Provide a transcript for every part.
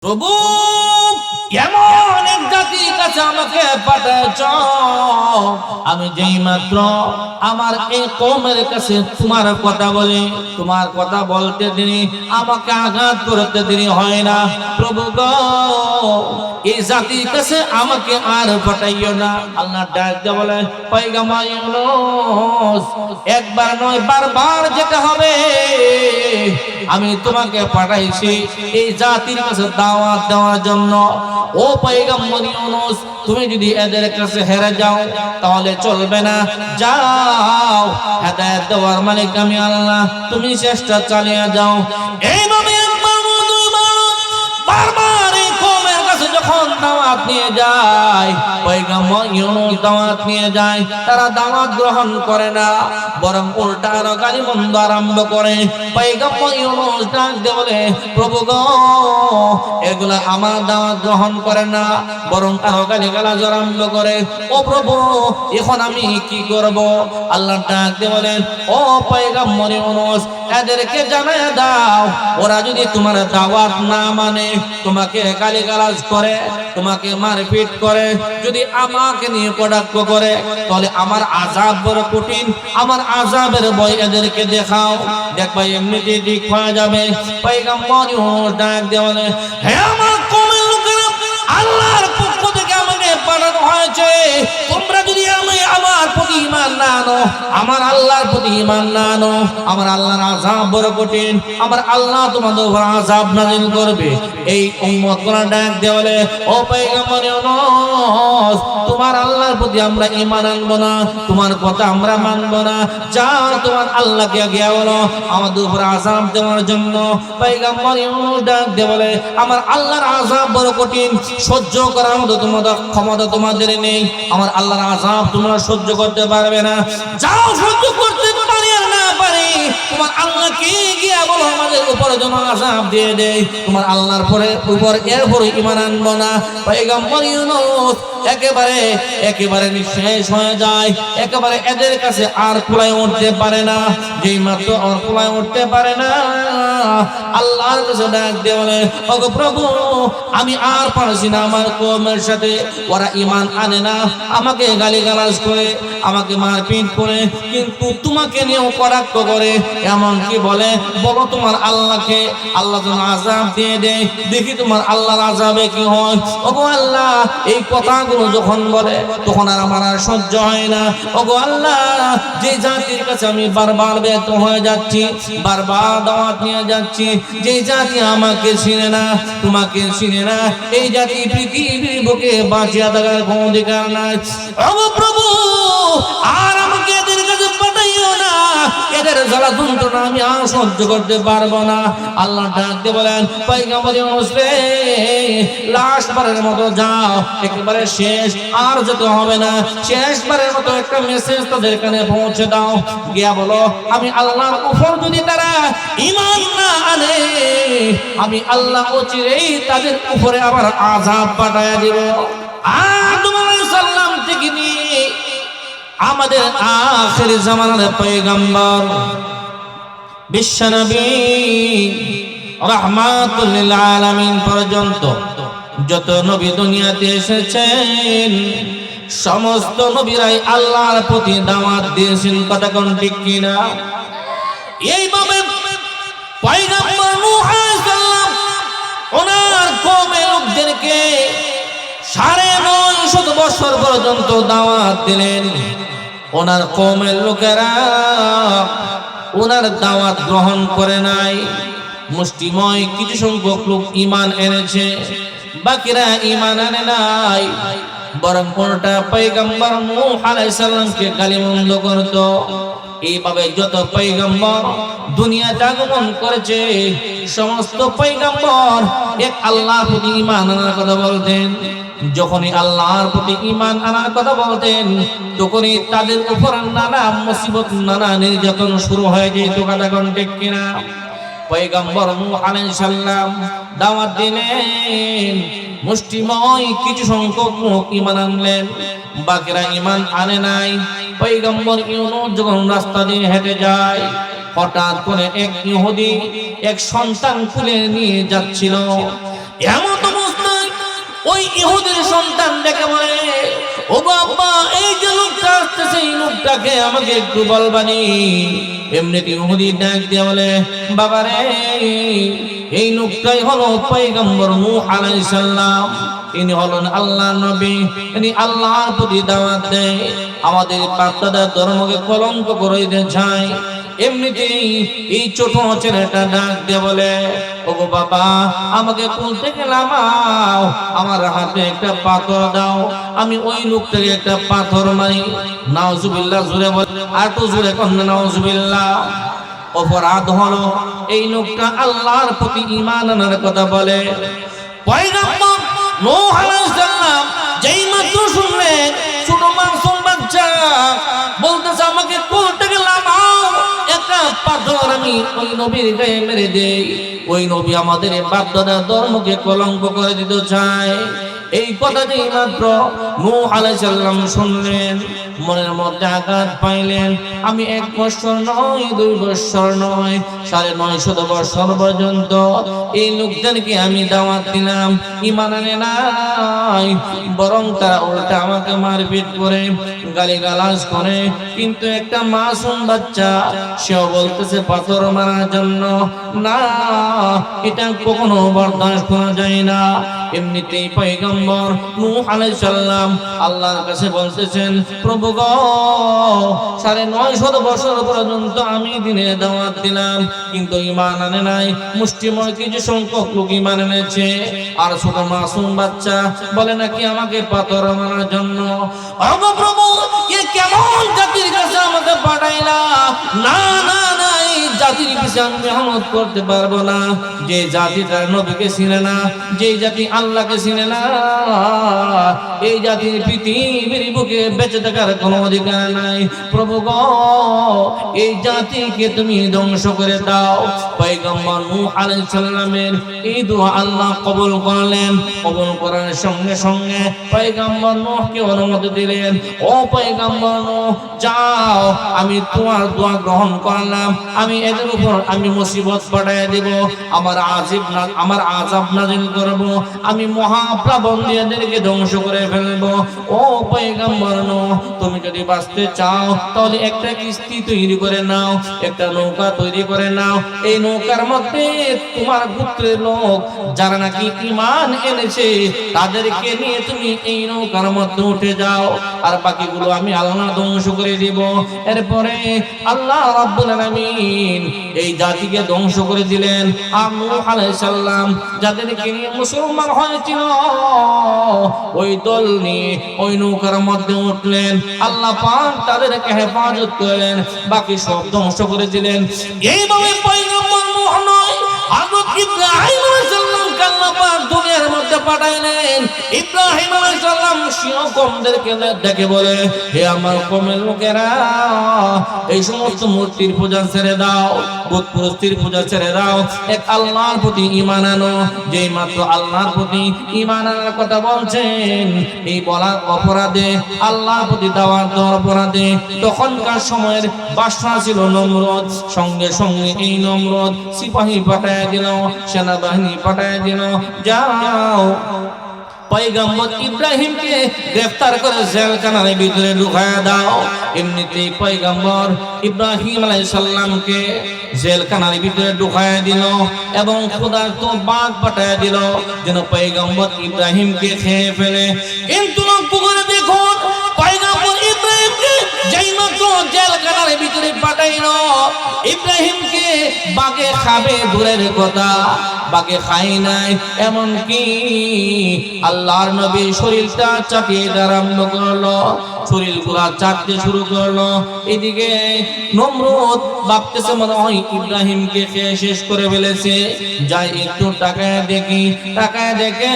প্রভু এমন এক জাতির কাছে আমাকে পাঠাচ্ছ, আমি যেই মাত্র আমার এই কওমের কাছে তোমার কথা বলি, তোমার কথা বলতে দেরি, আমাকে আঘাত করতে দেরি হয় না। প্রভু গো, এই জাতির কাছে আমাকে আর পাঠাইও না। আল্লাহ ডাক দিয়ে বলে, পয়গম্বর ইউনূস, একবার নয় বারবার যেতে হবে। আমি তোমাকে পাঠাইছি এই জাতির কাছে দাওয়াত দেওয়ার জন্য। ও পয়গম্বর ইউনূস, তুমি যদি এদের কাছে হেরে যাও তাহলে চলবে না। যাও, হেদায়েত দেওয়ার মালিক আমি আল্লাহ, তুমি চেষ্টা চালিয়ে যাও। এইভাবে বারবার এই কওমের কাছে যখন দাওয়াত নিয়ে যায়, পয়গম্বর ইউনূস দাওয়াত নিয়ে যায়, তারা দাওয়াত গ্রহণ করে না, বরং উল্টা আরো গালিমন্দ আরম্ভ করে। পয়গম্বর ইউনূস ডাক দিয়ে বলে, প্রভু গো, এগুলা আমার দাওয়াত গ্রহণ করে না, বরং আরো গালিগালাজ আরম্ভ করে। ও প্রভু, এখন আমি কি করব? আল্লাহ ডাক দিয়ে বলেন, ও পয়গম্বর ইউনূস, এদেরকে জানায় দাও, ওরা যদি তোমার দাওয়াত না মানে, তোমাকে গালিগালাজ করে, তোমাকে মারপিট করে, যদি আমাকে নিয়ে কটাক্ষ করে, তাহলে আমার আযাব বড় কঠিন, আমার আযাবের ভয় এদেরকে দেখাও, দেখবা এমনিতেই ঠিক হয়ে যাবে। পয়গম্বর ইউনূস ডাক দিয়ে বলে, হে আমার কওমের লোকেরা, আল্লাহর পক্ষ থেকে আমাকে পাঠানো হয়েছে, তোমরা যদি আমার প্রতি ঈমান না আনো, আমার আল্লাহর প্রতি ঈমান না আনো, আমার আল্লাহর আযাব বড় কঠিন, আমার আল্লাহ তোমাদের উপর আযাব নাযিল করবে। এই উম্মতগুলো ডাক দিয়ে বলে, ও পয়গম্বর ইউনূস, তোমার আল্লাহর প্রতি আমরা ঈমান আনবো না, তোমার কথা আমরা মানবো না, যাও তোমার আল্লাহকে গিয়ে বলো আমাদের উপর আযাব দেওয়ার জন্য। পয়গম্বর ইউনূস ডাক দিয়ে বলে, আমার আল্লাহর আযাব বড় কঠিন, সহ্য করার মতো তোমাদের ক্ষমতা তোমাদের নেই, আমার আল্লাহর আযাব তোমরা সহ্য করতে পারবে না। যাও, সহ্য করতে পারি আর না পারি, তোমার আল্লাহকে গিয়ে বলো আমাদের উপর যেন আযাব দিয়ে দেয়, তোমার আল্লাহর উপর এরপরে ঈমান আনবো না। পয়গম্বর ইউনূস একেবারে নিঃশেষ হয়ে যায়, একেবারে এদের কাছে আর কুলায় উঠতে পারে না। যেই মাত্র আর কুলায় উঠতে পারে না, আল্লাহর কাছে ডাক দিয়ে বলে, ওগো প্রভু, আমি আর পারছি না, আমার কওমের সাথে ওরা ঈমান আনে না, আমাকে গালিগালাজ করে, আমাকে মারপিট করে, কিন্তু তোমাকে নিয়েও কটাক্ষ করে, এমন কি বলে, বলো তোমার আল্লাহকে, আল্লাহ যেন আযাব দিয়ে দেয়, দেখি তোমার আল্লাহর আযাবে কি হয়। ওগো আল্লাহ, এই কথাগুলো যখন বলে তখন আর আমার আর সহ্য হয় না। ওগো আল্লাহ, যে জাতির কাছে আমি বারবার ব্যর্থ হয়ে যাচ্ছি, বারবার দাওয়াত নিয়ে যাচ্ছি, যে জাতি আমাকে চিনে না, তোমাকে চিনে না, এই জাতি পৃথিবীর বুকে বাঁচিয়ে থাকার কোনো অধিকার নাই। ওগো প্রভু, আর আমাকে এদের কাছে পাঠাইও না, এদের জ্বালা যন্ত্রণা আমি আর সহ্য করতে পারবো না। আল্লাহ ডাক দিয়ে বলেন, পয়গম্বর ইউনূস রে, লাস্টবারের মতো যাও, একেবারে শেষ, আর যেতে হবে না, শেষবারের মতো একটা মেসেজ তাদের কানে পৌঁছে দাও, গিয়া বলো আমি আল্লাহর উপর যদি তারা ঈমান না আনে, আমি আল্লাহ অচিরেই তাদের উপরে আবার আযাব পাঠায়া দিব। আদম আলাইহিস সালাম থেকে নিয়ে আমাদের আখির জামানার পয়গম্বর বিশ্বনবী রাহমাতুল লিল আলামিন পর্যন্ত যত নবী দুনিয়াতে এসেছেন, সমস্ত নবীরাই আল্লাহর প্রতি দাওয়াত দিয়েছেন, কথা কোন ঠিক কিনা? এইভাবে পয়গম্বর নূহ আলাইহিস সালাম ওনার কওমের লোকদেরকে 950 বছর পর্যন্ত দাওয়াত দিলেন। ওনার কওমের লোকেরা ওনার দাওয়াত গ্রহণ করে নাই। মুষ্টিময় কিছু সংখ্যক লোক ঈমান এনেছে, বাকিরা ঈমান আনে নাই, বরং কোনটা পয়গম্বর নূহ আলাইহিস সালামকে গালিমন্দ করত। এইভাবে যত পয়গম্বর দুনিয়াতে আগমন করেছে, সমস্ত পয়গম্বর এক আল্লাহর প্রতি ঈমান আনার কথা বলতেন। যখনই আল্লাহর প্রতি ঈমান আনার কথা বলতেন, তখনই তাদের উপর নানা মুসিবত, নানা নির্যাতন শুরু হয়ে যেত, কথা কোন ঠিক কিনা? পয়গম্বর নূহ আলাইহিস সালাম দাওয়াত দিলেন, মুষ্টিময় কিছু সংখ্যক লোক ঈমান আনলেন, বাকিরা ঈমান আনে নাই। পয়গম্বর ইউনূস যখন রাস্তা দিয়ে হেঁটে যায়, হঠাৎ করে এক ইহুদি এক সন্তান কুলে নিয়ে যাচ্ছিল। এমন অবস্থায় ওই ইহুদির সন্তান দেখে বলে, ও বাবা, এই যে লোকটা আসতেছে, এই লোকটাকে আমাকে একটু বলবানি। এমনিতে ইহুদি ডাক দিয়ে বলে, বাবা রে, এই লোকটাই হলো পয়গম্বর নূহ আলাইহিস সালাম। ইনি হলেন আল্লাহর নবী, ইনি আল্লাহর প্রতি দাওয়াত দেয়, আমাদের বাপ-দাদার ধর্মকে কলঙ্ক করে দিতে চায়। এমনিতেই এই ছোট ছেলেটা ডাক দিয়ে বলে, ওগো বাবা, আমাকে কোল থেকে নামাও, আমার হাতে একটা পাথর দাও, আমি ওই লোকটাকে একটা পাথর মারি। নাউজুবিল্লাহ জোরে বলে, আর তো জোরে কর না নাউজুবিল্লাহ। অপরাধ হলো এই লোকটা আল্লাহর প্রতি ঈমান আনার কথা বলে। পয়গম্বর নূহ আলাইহিস সালাম যেই মাত্র শুনলেন ছোট মাসুম বাচ্চা বলতেছে, আমাকে কোল থেকে নামাও, একটা পাথর আমি ওই নবীর গায়ে মেরে দেই, ওই নবী আমাদের বাপ দাদার ধর্মকে কলঙ্ক করে দিতে চায়। এই কথাটি মাত্র নূহ আলাইহিস সালাম শুনলেন, মনের মধ্যে আঘাত পাইলেন। আমি 1 বছর নয়, 2 বছর নয়, 950 বছর পর্যন্ত এই লোকদেরকে আমি দাওয়াত দিলাম, ঈমান আনে নাই, বরং তারা উল্টা আমাকে মারপিট করে, গালিগালাজ করে। কিন্তু একটা মাসুম বাচ্চা, সেও বলতেছে পাথর মারার জন্য, না, এটা কখনো বরদাস্ত করা যায় না। এমনিতেই পয়গম্বর নূহ আলাইহিস সালাম আল্লাহর কাছে বলতেছেন, প্রভু গো, 950 বছর পর্যন্ত আমি দিনের দাওয়াত দিলাম, কিন্তু ঈমান আনে নাই। মুষ্টিময় কিছু সংখ্যক লোক ঈমান এনেছে, আর ছোট মাসুম বাচ্চা বলে নাকি আমাকে পাথর মারার জন্য। ওগো প্রভু, এ কেমন জাতির কাছে আমাকে পাঠাইলা? না না না, এই জাতির কাছে আমি মেহনত করতে পারবো না, যে জাতি তার নবীকে চিনে না, যে জাতি আল্লাহকে চিনে না, এই জাতির পৃথিবীর বুকে বেঁচে থাকার কোনো অধিকার নাই। প্রভু গো, এই জাতিকে তুমি ধ্বংস করে দাও। পয়গম্বর নূহ আলাইহিস সালামের এই দোয়া আল্লাহ কবুল করলেন। কবুল করার সঙ্গে সঙ্গে পয়গম্বর নূহকে অনুমতি দিলেন, ও পয়গম্বর নূহ, যাও, আমি তোমার দোয়া গ্রহণ করলাম, আমি এদের উপর আমি মুসিবত পাঠিয়ে দেব, আমার আযাব নাযিল করব, আমি মহাপ্লাবন দিয়ে এদেরকে ধ্বংস করে ফেলবো। ও পয়গম্বর নূহ, তুমি যদি বাঁচতে চাও তাহলে একটা কিস্তি তৈরি করে নাও, একটা নৌকা তৈরি করে নাও, এই নৌকার মধ্যে তোমার গোত্রের লোক যারা নাকি ঈমান এনেছে তাদেরকে নিয়ে তুমি এই নৌকার মধ্যে উঠে যাও, আর বাকিগুলো আমি আল্লাহ ধ্বংস করে দিব। এরপরে আল্লাহ রাব্বুল আলামিন এই জাতিকে ধ্বংস করে দিলেন। আর নূহ আলাইহিস সালাম যাদেরকে নিয়ে মুসলমান হয়েছিল, ওই দল নিয়ে ওই নৌকার মধ্যে উঠলেন, আল্লাহ পাক তাদেরকে হেফাজত করলেন, বাকি সব ধ্বংস করে দিলেন। এইভাবে পয়গম্বর নূহ নয়, হযরত ইব্রাহিম আলাইহিস সালামকে আল্লাহ পাক দুনিয়ার মধ্যে পাঠাইলেন। ইব্রাহিম আলাইহিস সালাম সিও কওমদেরকে ডেকে বলে, হে আমার কওমের লোকেরা, এই সমস্ত মূর্তির পূজা ছেড়ে দাও, বুত প্রস্তির পূজা ছেড়ে দাও, এক আল্লাহর প্রতি ঈমান আনো। যেই মাত্র আল্লাহর প্রতি ঈমান আনার কথা বলছেন, এই বলার অপরাধে, আল্লাহর প্রতি দাওয়াত দেওয়ার অপরাধে তখনকার সময়ের বাদশা ছিল নমরুদ। সঙ্গে সঙ্গে এই নমরুদ সিপাহী পাঠায় দিল, সেনাবাহিনী পাঠায় দিল, যাও পয়গম্বর ইব্রাহিমকে গ্রেফতার করে জেলখানার ভিতরে ঢুকায়া দাও। এমনিতেই পয়গম্বর ইব্রাহিম আলাইহিস সালামকে জেলখানার ভিতরে ঢুকায়া দিল এবং ক্ষুধার্ত বাঘ পাঠায়া দিল যেন পয়গম্বর ইব্রাহিমকে খেয়ে ফেলে। কিন্তু লক্ষ্য করে দেখুন, পয়গম্বর ইব্রাহিমকে যেই মাত্র জেলখানার ভিতরে পাঠাইলো, ইব্রাহিমকে বাঘে খাবে দূরের কথা, বাঘে খাই নাই। এমনকি আল্লাহর নবী শরীরটা চাটিয়ে আরম্ভ করলো, শরীর গুলা চাটতে শুরু করলো। এদিকে নমরুদ ভাবতেছে মনে হয় ইব্রাহিমকে খেয়ে শেষ করে ফেলেছে, যাই একটু তাকায় দেখি। তাকায় দেখে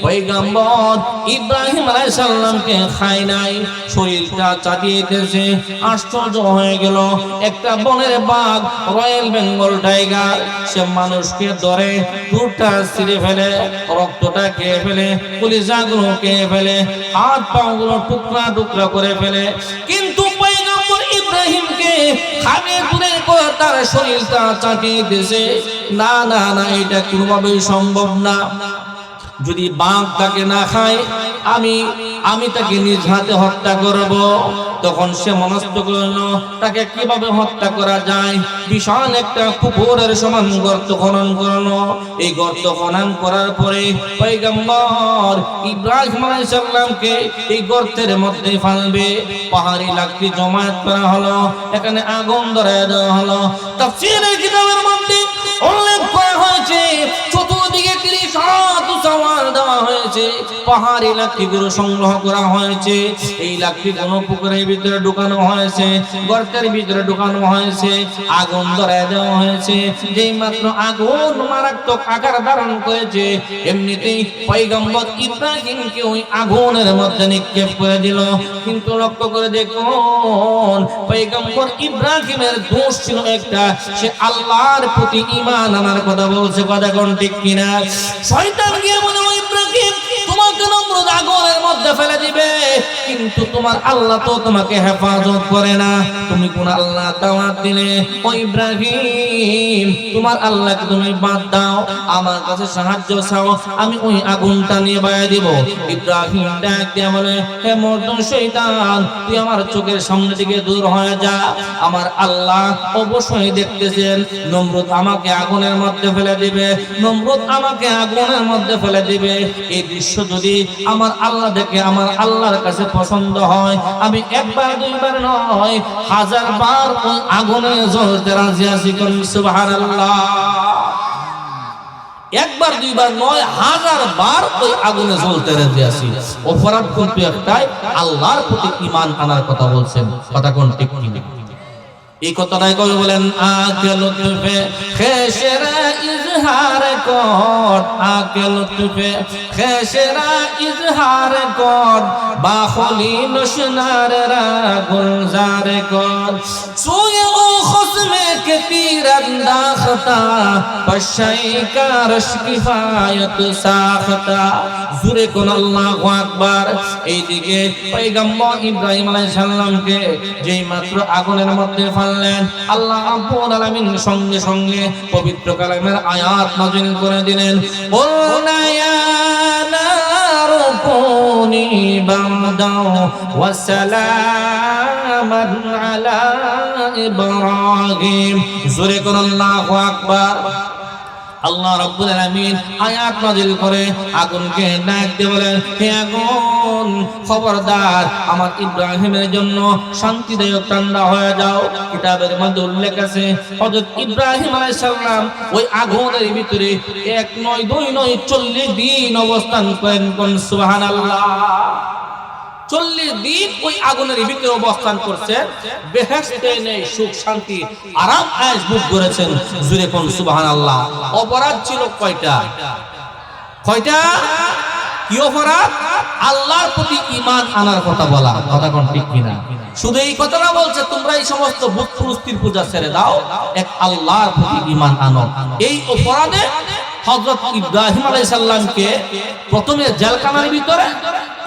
পয়গম্বর ইব্রাহিম আলাইহিস সালামকে খায় নাই, শরীরটা চাটিয়েছে। আশ্চর্য হয়ে গেল, একটা বনের বাঘ, রয়্যাল বেঙ্গল টাইগার, সে মানুষকে ধরে দুধটা ছিঁড়ে ফেলে, রক্তটা খেয়ে ফেলে, কলিজাগুলো খেয়ে ফেলে, হাত পা গুলো টুকরা টুকরা করে ফেলে। কিন্তু পয়গম্বর ইব্রাহিমকে খাবে দূরের কথা তার শরীরটা চাটিয়ে দিয়েছে। না না না, এটা কোনোভাবেই সম্ভব না। যদি বাঘ তাকে না খায়, আমি তাকে নিজ হাতে হত্যা করব। তখন সে মনস্থ করলো তাকে কিভাবে হত্যা করা যায়। বিশাল একটা পুকুরের সমান গর্ত খনন করলো। এই গর্ত খনন করার পরে পয়গম্বর ইব্রাহিম আলাইহিস সালামকে এই গর্তের মধ্যে ফেলবে। পাহাড়ি লাকড়ি জমায়েত করা হলো, এখানে আগুন ধরায় দেওয়া হলো। তাফসীরের কিতাবের মধ্যে উল্লেখ করা হয়েছে চতুর্দিকে 30 হাত সওয়াল দেওয়া হয়েছে, পাহাড়ি লাকড়িগুলো সংগ্রহ করা হয়েছে। এই লাকড়িগুলো পুকুরের ভিতরে ঢুকানো হয়েছে, গর্তের ভিতরে ঢুকানো হয়েছে, আগুন ধরায় দেওয়া হয়েছে। যেই মাত্র আগুন মারাত্মক আকার ধারণ করেছে, এমনিতেই পয়গম্বর ইব্রাহিমকে ওই আগুনের মধ্যে নিক্ষেপ করে দিল। কিন্তু লক্ষ্য করে দেখুন, পয়গম্বর ইব্রাহিমের দোষ ছিল একটা, সে আল্লাহর প্রতি ঈমান আনার কথা বলছে। কথা কোন ঠিক কিনা? শয়তান গিয়ে বলে, ও ইব্রাহিম, তোমাকে নমরুদ আগুনের মধ্যে ফেলে দিবে, কিন্তু তোমার আল্লাহ তো তোমাকে হেফাজত করে না। তুমি কোন আল্লাহ দাওয়াত দিলে? ও ইব্রাহিম, তোমার আল্লাহকে তুমি বাদ দাও, আমার কাছে সাহায্য চাও, আমি ওই আগুনটা নিয়ে বাইরে দিব। ইব্রাহিম ডাক দিয়ে বলে, হে মর্দন শয়তান, তুই আমার চোখের সামনে থেকে দূর হয়ে যা। আমার আল্লাহ অবশ্যই দেখতেছেন, নমরুদ আমাকে আগুনের মধ্যে ফেলে দিবে, নমরুদ আমাকে আগুনের মধ্যে ফেলে দিবে। এই দৃশ্য যদি আমার আল্লাহ দেখে, আমার আল্লাহর কাছে পছন্দ হয়, আমি একবার দুইবার নয়, 1000 বার ওই আগুনে জ্বলতে রাজি আছি। সুবহানাল্লাহ। একবার দুইবার নয়, 1000 বার ওই আগুনে জ্বলতে রাজি আছি। অপরাধ কিন্তু একটাই, আল্লাহর প্রতি ঈমান আনার কথা বলছেন। কথা কোন ঠিক কিনা? এই কথাটাই কবি বলেন, আকে লুৎফে খেশরা ইজহার কর, আকে লুৎফে খেশরা ইজহার কর, বা খলিল শনার রা গুলজার কর, সুয়ে ও খসমে কে তীর আন্দাখতা, পশাই কা রশ কিফায়ত সাখতা। জুরে কোন আল্লাহু আকবার। এইদিকে পয়গম্বর ইব্রাহিম আলাইহিস সালামকে যেই মাত্র আগুনের মধ্যে ফেললেন, আল্লাহ রাব্বুল আলামিন সঙ্গে সঙ্গে পবিত্র কালামের আয়াত নাযিল করে দিলেন। কুলনা ইয়া নারু কুনি বারদাও ওয়া সালামান আলা ইব্রাহিম। জোরে কোন আল্লাহু আকবার। আল্লাহ রাব্বুল আলামিন আয়াত নাযিল করে আগুনকে ডাক দিয়ে বলেন, হে আগুন, খবরদার আমার ইব্রাহিমের জন্য শান্তিদায়ক ঠান্ডা হয়ে যাও। কিতাবের মধ্যে উল্লেখ আছে, হযরত ইব্রাহিম আলাইহিস সালাম ওই আগুনের ভিতরে 1 নয় 2 নয় 40 দিন অবস্থান করেন। কোন সুবহানাল্লাহ। 40 দিন ওই আগুনের ভিতরে অবস্থান করছেন, বেহেশতে নেই সুখ শান্তি আরাম আয়েশ ভোগ করেছেন। জুরে কোন সুবহানাল্লাহ। অপরাধ ছিল কয়টা? কয়টা? কি অপরাধ? আল্লাহর প্রতি ঈমান আনার কথা বলা। কথা কোন ঠিক কিনা? শুধু এই কথাটা বলছে, তোমরা এই সমস্ত বুত পুরস্তির পূজা ছেড়ে দাও, এক আল্লাহর প্রতি ঈমান আনো। এই অপরাধে হযরত ইব্রাহিম আলাইহিস সালামকে প্রথমে জেলখানার ভিতরে,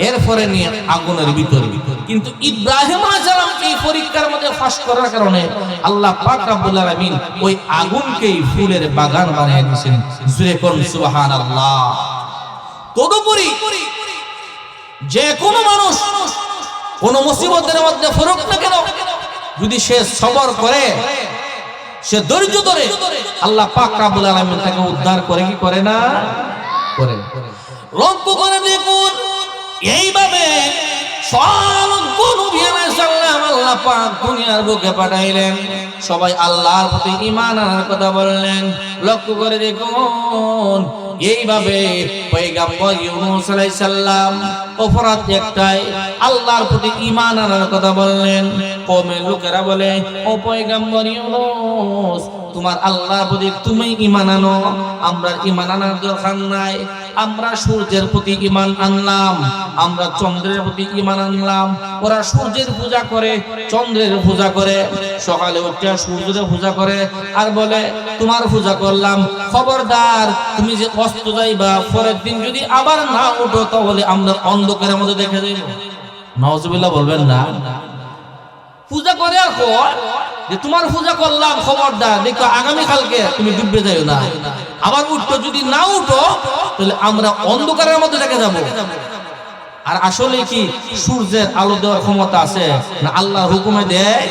এরপরে নিয়ে আগুনের ভিতরে। কিন্তু ইব্রাহিম আলাইহিস সালাম এই পরীক্ষার মধ্যে পাস করার কারণে আল্লাহ পাক রব্বুল আলামিন ওই আগুনকেই ফুলের বাগান বানিয়ে দিয়েছেন। জুরে কোন সুবহানাল্লাহ। তদুপরি যে কোনো মানুষ কোন মুসিবতের মধ্যে পড়ুক না কেন, যদি সে সবর করে, সে ধৈর্য ধরে, আল্লাহ পাক রব্বুল আলামিন তাকে উদ্ধার করে কি করে না? করে। লক্ষ্য করে দেখুন, এইভাবে আল্লাহ পাক দুনিয়ার বুকে পাঠাইলেন, সবাই আল্লাহর প্রতি ঈমান আনার কথা বললেন। লক্ষ্য করে দেখুন, এইভাবে পয়গম্বর ইউনূস আলাইহিস সালাম অপরাধ একটাই, আল্লাহর প্রতি ঈমান আনার কথা বললেন। কওমের লোকেরা বলে, ও পয়গম্বর ইউনূস, তোমার আল্লাহর প্রতি তুমি ঈমান আনো, আমরা ঈমান আনার দরকার নাই। আমরা সূর্যের প্রতি ঈমান আনলাম, আমরা চন্দ্রের প্রতি ঈমান আনলাম। ওরা সূর্যের পূজা করে, চন্দ্রের পূজা করে, সকালে উঠে সূর্যের পূজা করে আর বলে তোমার পূজা করলাম। খবরদার, তুমি যে অস্ত যাইবা, পরের দিন যদি আবার না উঠো তাহলে আমরা অন্ধকারের মধ্যে দেখে যাইব। নাউজুবিল্লাহ বলবেন না। পূজা করে আর যে তোমার পূজা করলাম, খবরদার দেখো আগামীকালকে তুমি ডুববে যাও না। আবার উঠতো, যদি না উঠো তাহলে আমরা অন্ধকারের মধ্যে রেখে যাব। আর আসলে কি সূর্যের আলো দেওয়ার ক্ষমতা আছে না? আল্লাহর হুকুমে দেয়,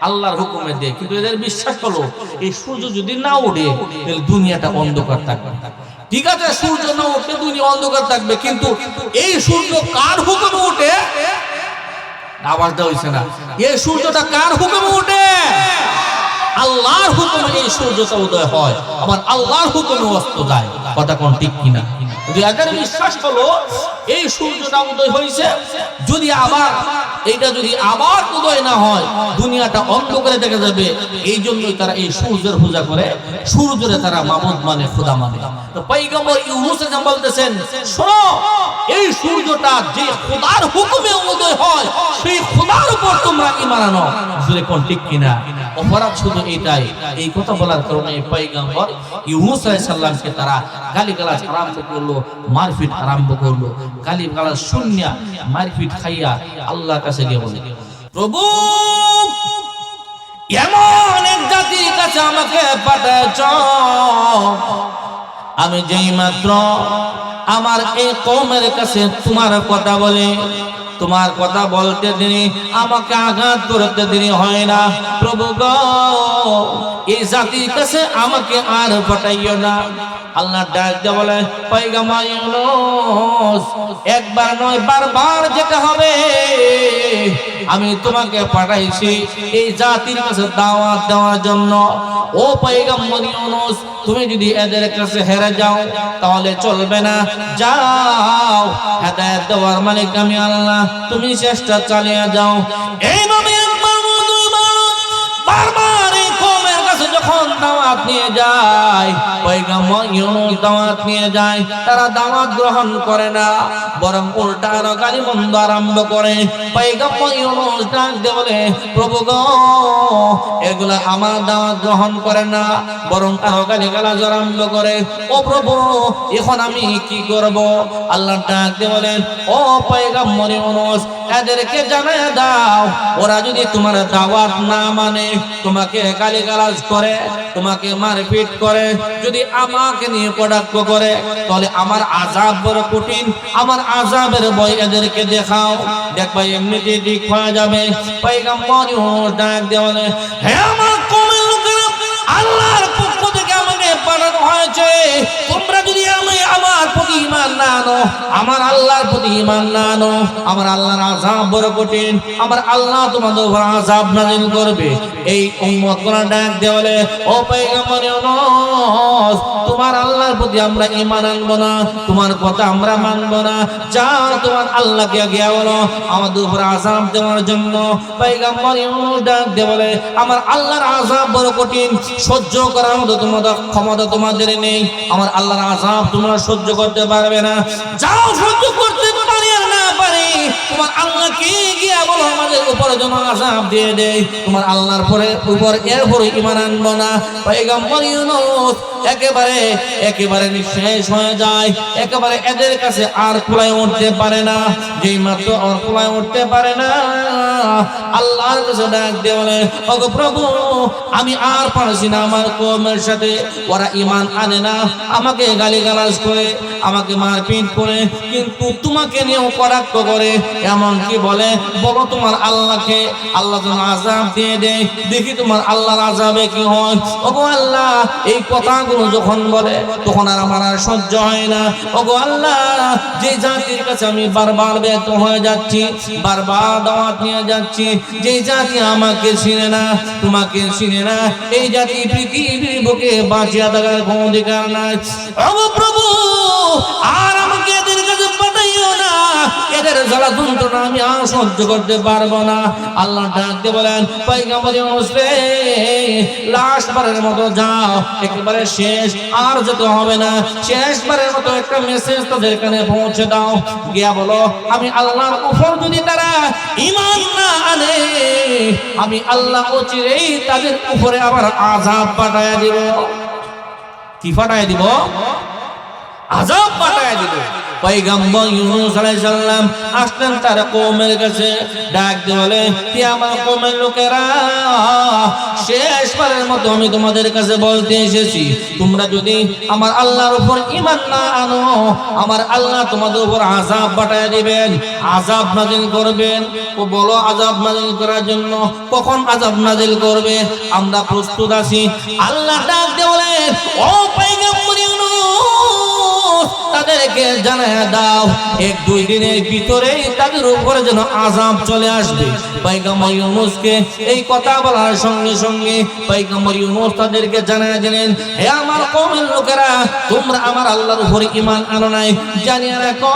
আল্লাহর হুকুমে দেয়। কিন্তু এদের বিশ্বাস হলো এই সূর্য যদি না ওঠে তাহলে দুনিয়াটা অন্ধকার থাকবে। ঠিক আছে, সূর্য না উঠলে দুনিয়া অন্ধকার থাকবে, কিন্তু এই সূর্য কার হুকুমে ওঠে? আওয়াজটা হইছে না? এই সূর্যটা কার হুকুমে ওঠে? আল্লাহর হুকুমে এই সূর্যটা উদয় হয়, আবার আল্লাহর হুকুমে অস্ত যায়। কথা কোন ঠিক কিনা? এদের বিশ্বাস হলো এই সূর্যটা উদয় হয়েছে, যদি আবার এইটা যদি আবার উদয় না হয় দুনিয়াটা অন্ধকারে দেখা যাবে। এই জন্যই তারা এই সূর্যের পূজা করে, সূর্যরে তারা মাবুদ মানে, খোদা মানে। তো পয়গম্বর ইউনূস যা বলতেছেন, শোনো, এই সূর্যটা যে খোদার হুকুমে উদয় হয় সেই খোদার উপর তোমরা ঈমান আনো। জোরে কোন ঠিক কিনা? অপরাধ শুধু এটাই, এই কথা বলার কারণে পয়গম্বর ইউনূস আলাইহিস সালামকে তারা গালিগালাজ আরম্ভ করলো, মারপিট আরম্ভ করলো। গালিগালাজ শুনিয়া মারপিট খাইয়া আল্লাহর কাছে গিয়ে বলে, প্রভু এমন এক জাতির কাছে আমাকে পাঠাচ্ছ, আমি যেই মাত্র আমার এই কওমের কাছে তোমার কথা বলে, তোমার কথা বলতে দেরি, আমাকে আঘাত করতে দেরি হয় না। প্রভু গো, এই জাতির কাছে আমাকে আর পাঠাইও না। আল্লাহ ডাক দিয়ে বলে, পয়গম্বর ইউনূস, একবার নয় বারবার যেতে হবে। আমি তোমাকে পাঠাইছি এই জাতির কাছে দাওয়াত দেওয়ার জন্য। ও পয়গম্বর ইউনূস, তুমি যদি এদের কাছে হেরে যাও তাহলে চলবে না। যাও, হেদায়েত দেওয়ার মালিক আমি আল্লাহ, তুমি চেষ্টা চালিয়ে যাও। এই নবী বারবার এই কওমের কাছে যখন দাওয়াত নিয়ে যায়, পয়গম্বর ইউনূস দাওয়াত নিয়ে যায়, তারা দাওয়াত গ্রহণ করে না, বরং উল্টা আরো গালিমন্দ আরম্ভ করে। পয়গম্বর ইউনূস ডাক দিয়ে বলে, প্রভু গো, এগুলা আমার দাওয়াত গ্রহণ করে না, বরং আরো গালিগালাজ আরম্ভ করে। ও প্রভু, এখন আমি কি করব? আল্লাহ ডাক দিয়ে বলেন, ও পয়গম্বর ইউনূস, এদেরকে জানায় দাও, ওরা যদি তোমার দাওয়াত না মানে, তোমাকে গালিগালাজ করে, তোমাকে মারপিট করে, যদি আমাকে নিয়ে কটাক্ষ করে, তাহলে আমার আযাব বড় কঠিন, আমার আযাবের ভয় এদেরকে দেখাও, দেখবা এমনিতে ঠিক হয়ে যাবে। পয়গম্বর ইউনূস ডাক দিয়ে বলে, হে আমার কওমের লোকেরা, আল্লাহর পক্ষ থেকে আমাকে পাঠানো হয়েছে, তোমরা যদি আমার প্রতি ঈমান না আনো, আমার আল্লাহর প্রতি ঈমান না আনো, আমার আল্লাহর আযাব বড় কঠিন, আমার আল্লাহ তোমাদের উপর আযাব নাযিল করবে। এই উম্মত গুলো ডাক দিয়ে বলে, ও পয়গম্বর ইউনূস, তোমার আল্লাহর প্রতি আমরা ঈমান আনবো না, তোমার কথা আমরা মানবো না। যাও, তোমার আল্লাহকে গিয়ে বলো আমাদের উপর আযাব দেওয়ার জন্য। পয়গম্বর ইউনূস ডাক দিয়ে বলে, আমার আল্লাহর আযাব বড় কঠিন, সহ্য করার মতো তোমাদের ক্ষমতা তোমাদের নেই, আমার আল্লাহর আযাব তোমরা সহ্য করতে পারবে না। যাও, সহ্য করতে পারি আর না পারি, তোমার আল্লাহকে গিয়ে বলো আমাদের উপর যেন আযাব দিয়ে দেয়, তোমার আল্লাহর উপর এরপরে ঈমান আনবো না। পয়গম্বর ইউনূস একেবারে নিঃশেষ হয়ে যায়, একেবারে এদের কাছে আর কুলায় উঠতে পারে না। যেই মাত্র আর কুলায় উঠতে পারে না, আল্লাহর কাছে ডাক দিয়ে বলে, ওগো প্রভু, আমি আর পারছি না, আমার কওমের সাথে ওরা ঈমান আনে না, আমাকে গালিগালাজ করে, আমাকে মারপিট করে, কিন্তু তোমাকে নিয়েও কটাক্ষ করে, এমন কি বলে, বলো তোমার আল্লাহকে, আল্লাহ যেন আযাব দিয়ে দেয়, দেখি তোমার আল্লাহর আযাবে কি হয়। ওগো আল্লাহ, এই কথাগুলো যখন বলে তখন আর আমার আর সহ্য হয় না। ওগো আল্লাহ, যে জাতির কাছে আমি বারবার ব্যর্থ হয়ে যাচ্ছি, বারবার দাওয়াত নিয়ে যাচ্ছি, যে জাতি আমাকে চিনে না, তোমাকে চিনে না, এই জাতি পৃথিবীর বুকে বাঁচিয়া থাকার কোনো অধিকার নাই। ওগো প্রভু, আর আমাকে এদের কাছে পাঠাইও না, এদের জ্বালা যন্ত্রণা আমি আর সহ্য করতে পারবো না। আল্লাহ ডাকতে বলেন, পয়গম্বর ইউনূস রে, লাস্টবারের মতো যাও, একেবারে শেষ, আর যেতে হবে না, শেষবারের মতো একটা মেসেজ তাদের কানে পৌঁছে দাও, গিয়া বলো আমি আল্লাহর উপর যদি তারা ঈমান না আনে, আমি আল্লাহ অচিরেই তাদের উপরে আবার আযাব পাঠাইয়া দিব। কি পাঠাইয়া দিব? আযাব পাঠায় দিল। পয়গম্বর ইউনূস আলাইহিস সালাম আসলেন তার কওমের কাছে, ডাক দিয়ে বলে, হে আমার কওমের লোকেরা, শেষবারের মতো আমি তোমাদের কাছে বলতে এসেছি, তোমরা যদি আমার আল্লাহর উপর ঈমান না আনো, আমার আল্লাহ তোমাদের উপর আযাব পাঠায় দিবেন, আযাব নাযিল করবেন। ও বলো আযাব নাযিল করার জন্য কখন আযাব নাযিল করবে? আমরা প্রস্তুত আছি। আল্লাহ ডাক দিয়ে বলেন, ও পয়গম্বর ইউনূস, তাদেরকে জানায়া দাও 1-2 দিনের ভিতরেই তাদের উপরে যেন আযাব চলে আসবে। পয়গম্বর ইউনূসকে এই কথা বলার সঙ্গে সঙ্গে পয়গম্বর ইউনূস তাদেরকে জানায়া দিলেন, হে আমার কওমের লোকেরা, তোমরা আমার আল্লাহর উপরে ঈমান আনো নাই, জানিয়ে রাখো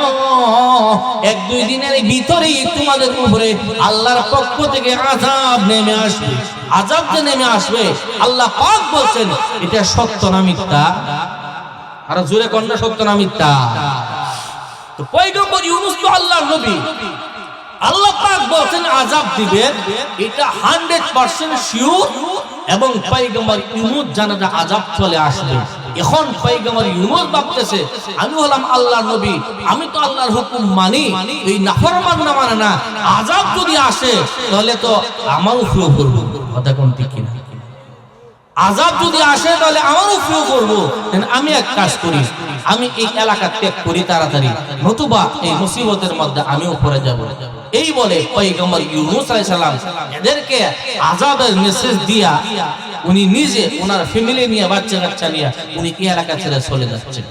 1-2 দিনের ভিতরেই তোমাদের উপরে আল্লাহর পক্ষ থেকে আযাব নেমে আসবে। আযাব যে নেমে আসবে, আল্লাহ পাক বলছেন, এটা সত্য না মিথ্যা? আর জোরে কন্যা সত্য না মিথ্যা? তো পয়গম্বর ইউনূস তো আল্লাহর নবী, আল্লাহ পাক বলেন আযাব দিবেন, এটা 100% শিওর। এবং পয়গম্বর ইউনূস জানে যে আযাব চলে আসবে। এখন পয়গম্বর ইউনূস ভাবতেছে, আমি হলাম আল্লাহর নবী, আমি তো আল্লাহর হুকুম মানি, এই নাফরমান না মানে না, আযাব যদি আসে তাহলে তো আমার উপরে পড়বে। কথা কোন ঠিক কিনা? আযাব যদি আসে তাহলে আমার উপরে করব। আমি এক কাজ করি, আমি এই এলাকা ত্যাগ করি তাড়াতাড়ি, নতুবা এই মুসিবতের মধ্যে আমিও পড়ে যাব। এই বলে পয়গম্বর ইউনূস আলাইহিস সালাম এদেরকে আযাবের মেসেজ দিয়া উনি নিজে ওনার ফ্যামিলি নিয়ে, বাচ্চা কাচ্চা নিয়ে উনি এই এলাকা ছেড়ে চলে যাচ্ছেন।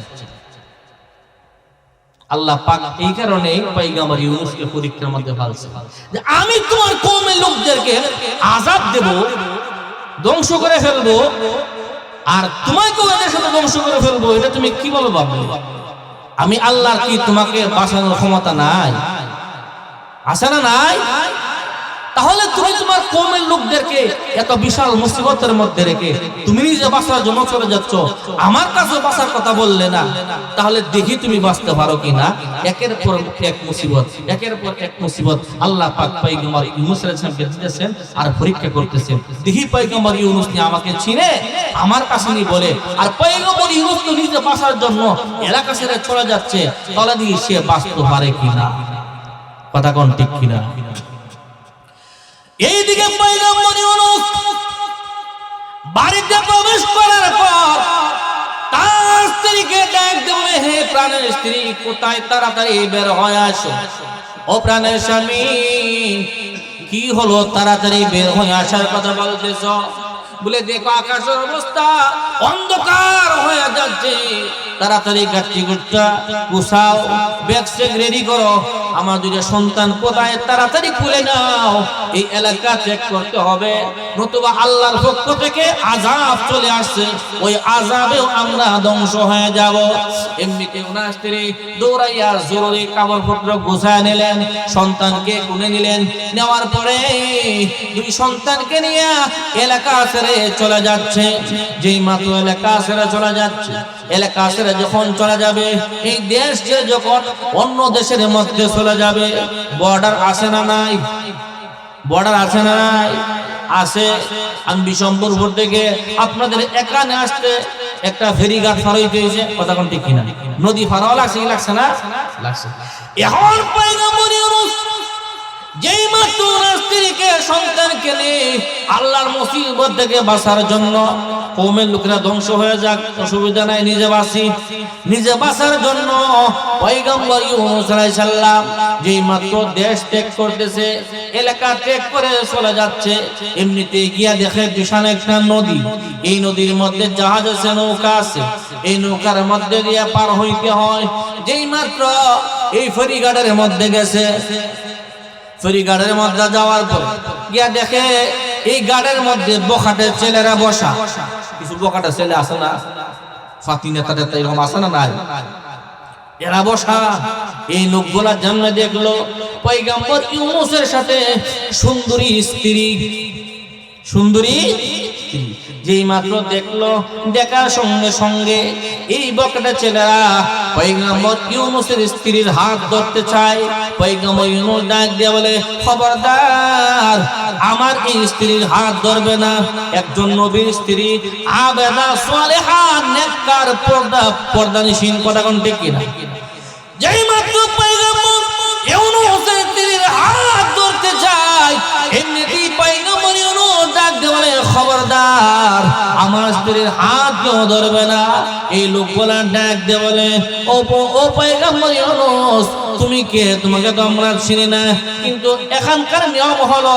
আল্লাহ পাক এই কারণে পয়গম্বর ইউনূসকে পরীক্ষার মধ্যে ফেলছে যে আমি তোমার কওমের লোকদেরকে আযাব দেব, ধ্বংস করে ফেলবো, আর তোমাকেও এদের সাথে ধ্বংস করে ফেলবো। এটা তুমি কি বলো ভাবলে? আমি আল্লাহর কি তোমাকে বাঁচানোর ক্ষমতা নাই? আছে না নাই? তাহলে তুমি তোমার কওমের লোকদেরকে এত বিশাল মুসিবতের মধ্যে রেখে তুমি নিজে বাঁচার জন্য চলে যাচ্ছ, আমার কাছে বাঁচার কথা বললে না। তাহলে দেখি তুমি বাঁচতে পারো কিনা। একের পর এক মুসিবত, একের পর এক মুসিবত আল্লাহ পাক পয়গম্বর ইউনূস আলাইহিস সালামকে দিতেছেন আর পরীক্ষা করতেছেন। দেখি পয়গম্বর ইউনূস নি আমাকে চিনে, আমার কাছে নি বলে। আর পয়গম্বর ইউনূস তো নিজে বাঁচার জন্য এলাকা ছেড়ে চলে যাচ্ছে, তাহলে দেখি সে বাঁচতে পারে কিনা। কথা কোন ঠিক কিনা? এইদিকে পয়গম্বর ইউনূস বাড়িতে প্রবেশ করার পর তার স্ত্রীকে ডাক দিলে, হে প্রাণের স্ত্রী, কোথায়? তাড়াতাড়ি বের হয়ে আসো। ও প্রাণের স্বামী, কি হলো? তাড়াতাড়ি বের হয়ে আসার কথা বলতেছ? বলে দেখো আকাশের অবস্থা অন্ধকার হয়ে যাচ্ছে, তাড়াতাড়ি গাছটি গুচ্ছা গুছাও, ব্যাগ সেগ রেডি করো, আমার দুইটা সন্তান কোথায়? তাড়াতাড়ি খুলে নাও, এই এলাকা চেক করতে হবে, নতুবা আল্লাহর পক্ষ থেকে আযাব চলে আসছে, ওই আযাবেও আমরা ধ্বংস হয়ে যাব। এমনিতে ওনার স্ত্রী দৌড়াইয়া জরুরি কাপড়পত্র গুছায় নিলেন, সন্তানকে কোলে নিলেন, নেওয়ার পরে দুই সন্তানকে নিয়ে এলাকা ছেড়ে চলে যাচ্ছে। যেই মাত্র এলাকা ছেড়ে চলে যাচ্ছে, এলাকা ছেড়ে যখন চলে যাবে, এই দেশ ছেড়ে যখন অন্য দেশের মধ্যে চলে যাবে, বর্ডার আছে না নাই? বর্ডার আছে না নাই? আছে। আমি বিশম্বরপুর থেকে আপনাদের এখানে আসতে একটা ফেরিঘাট পার হইতে হয়েছে। কথা কোন ঠিক কিনা? নদী পার হওয়া লাগছে, লাগছে না? লাগছে। এখন পয়গম্বর ইউনূস যেই মাত্র স্ত্রীকে সন্তানকে নিয়ে আল্লাহর মুসিবত থেকে বাঁচার জন্য, কওমের লোকেরা ধ্বংস হয়ে যাক অসুবিধা নাই, নিজে বাঁচি, নিজে বাঁচার জন্য পয়গম্বর ইউনূস আলাইহিস সালাম যেই মাত্র দেশ ত্যাগ করতেছে, এলাকা ত্যাগ করে চলে যাচ্ছে, এমনিতে গিয়া দেখে বিশাল একটা নদী। এই নদীর মধ্যে জাহাজ আছে, নৌকা আছে, এই নৌকার মধ্যে দিয়ে পার হইতে হয়। যেই মাত্র এই ফেরিঘাটের মধ্যে গেছে, ফেরিঘাটের মধ্যে যাওয়ার পর গিয়া দেখে এই ঘাটের মধ্যে বখাটের ছেলেরা বসা। কিছু বখাটের ছেলে আছে না, ফাতি নেতা টেতা এরকম আছে না নাই? এরা বসা। এই লোকগুলা জন্ম দেখলো পয়গম্বর ইউনূসের সাথে সুন্দরী স্ত্রী, সুন্দরী স্ত্রী। যেই মাত্র দেখলো, দেখার সঙ্গে সঙ্গে এই বকটা ছেলেরা পয়গম্বর ইউনূসের স্ত্রীর হাত ধরতে চায়। পয়গম্বর ইউনূস ডাক দিয়ে বলে, খবরদার, আমার এই স্ত্রীর হাত ধরবে না। একজন নবীর স্ত্রী, আবেদা সালেহা নেককার পর্দানিশীন, কথা কোন ঠিক কিনা? যেই মাত্র পয়গম্বর ইউনূসের স্ত্রীর হাত ধরতে চায়, এমনিতেই পয়গম্বর ইউনূস ডাক দিয়ে বলে, খবরদার, আমার স্ত্রীর হাত কেউ ধরবে না। এই লোকগুলা ডাক দিয়ে বলে, ও পয়গম্বর ইউনূস, তুমি কে? তোমাকে তো আমরা চিনি না, কিন্তু এখানকার নিয়ম হলো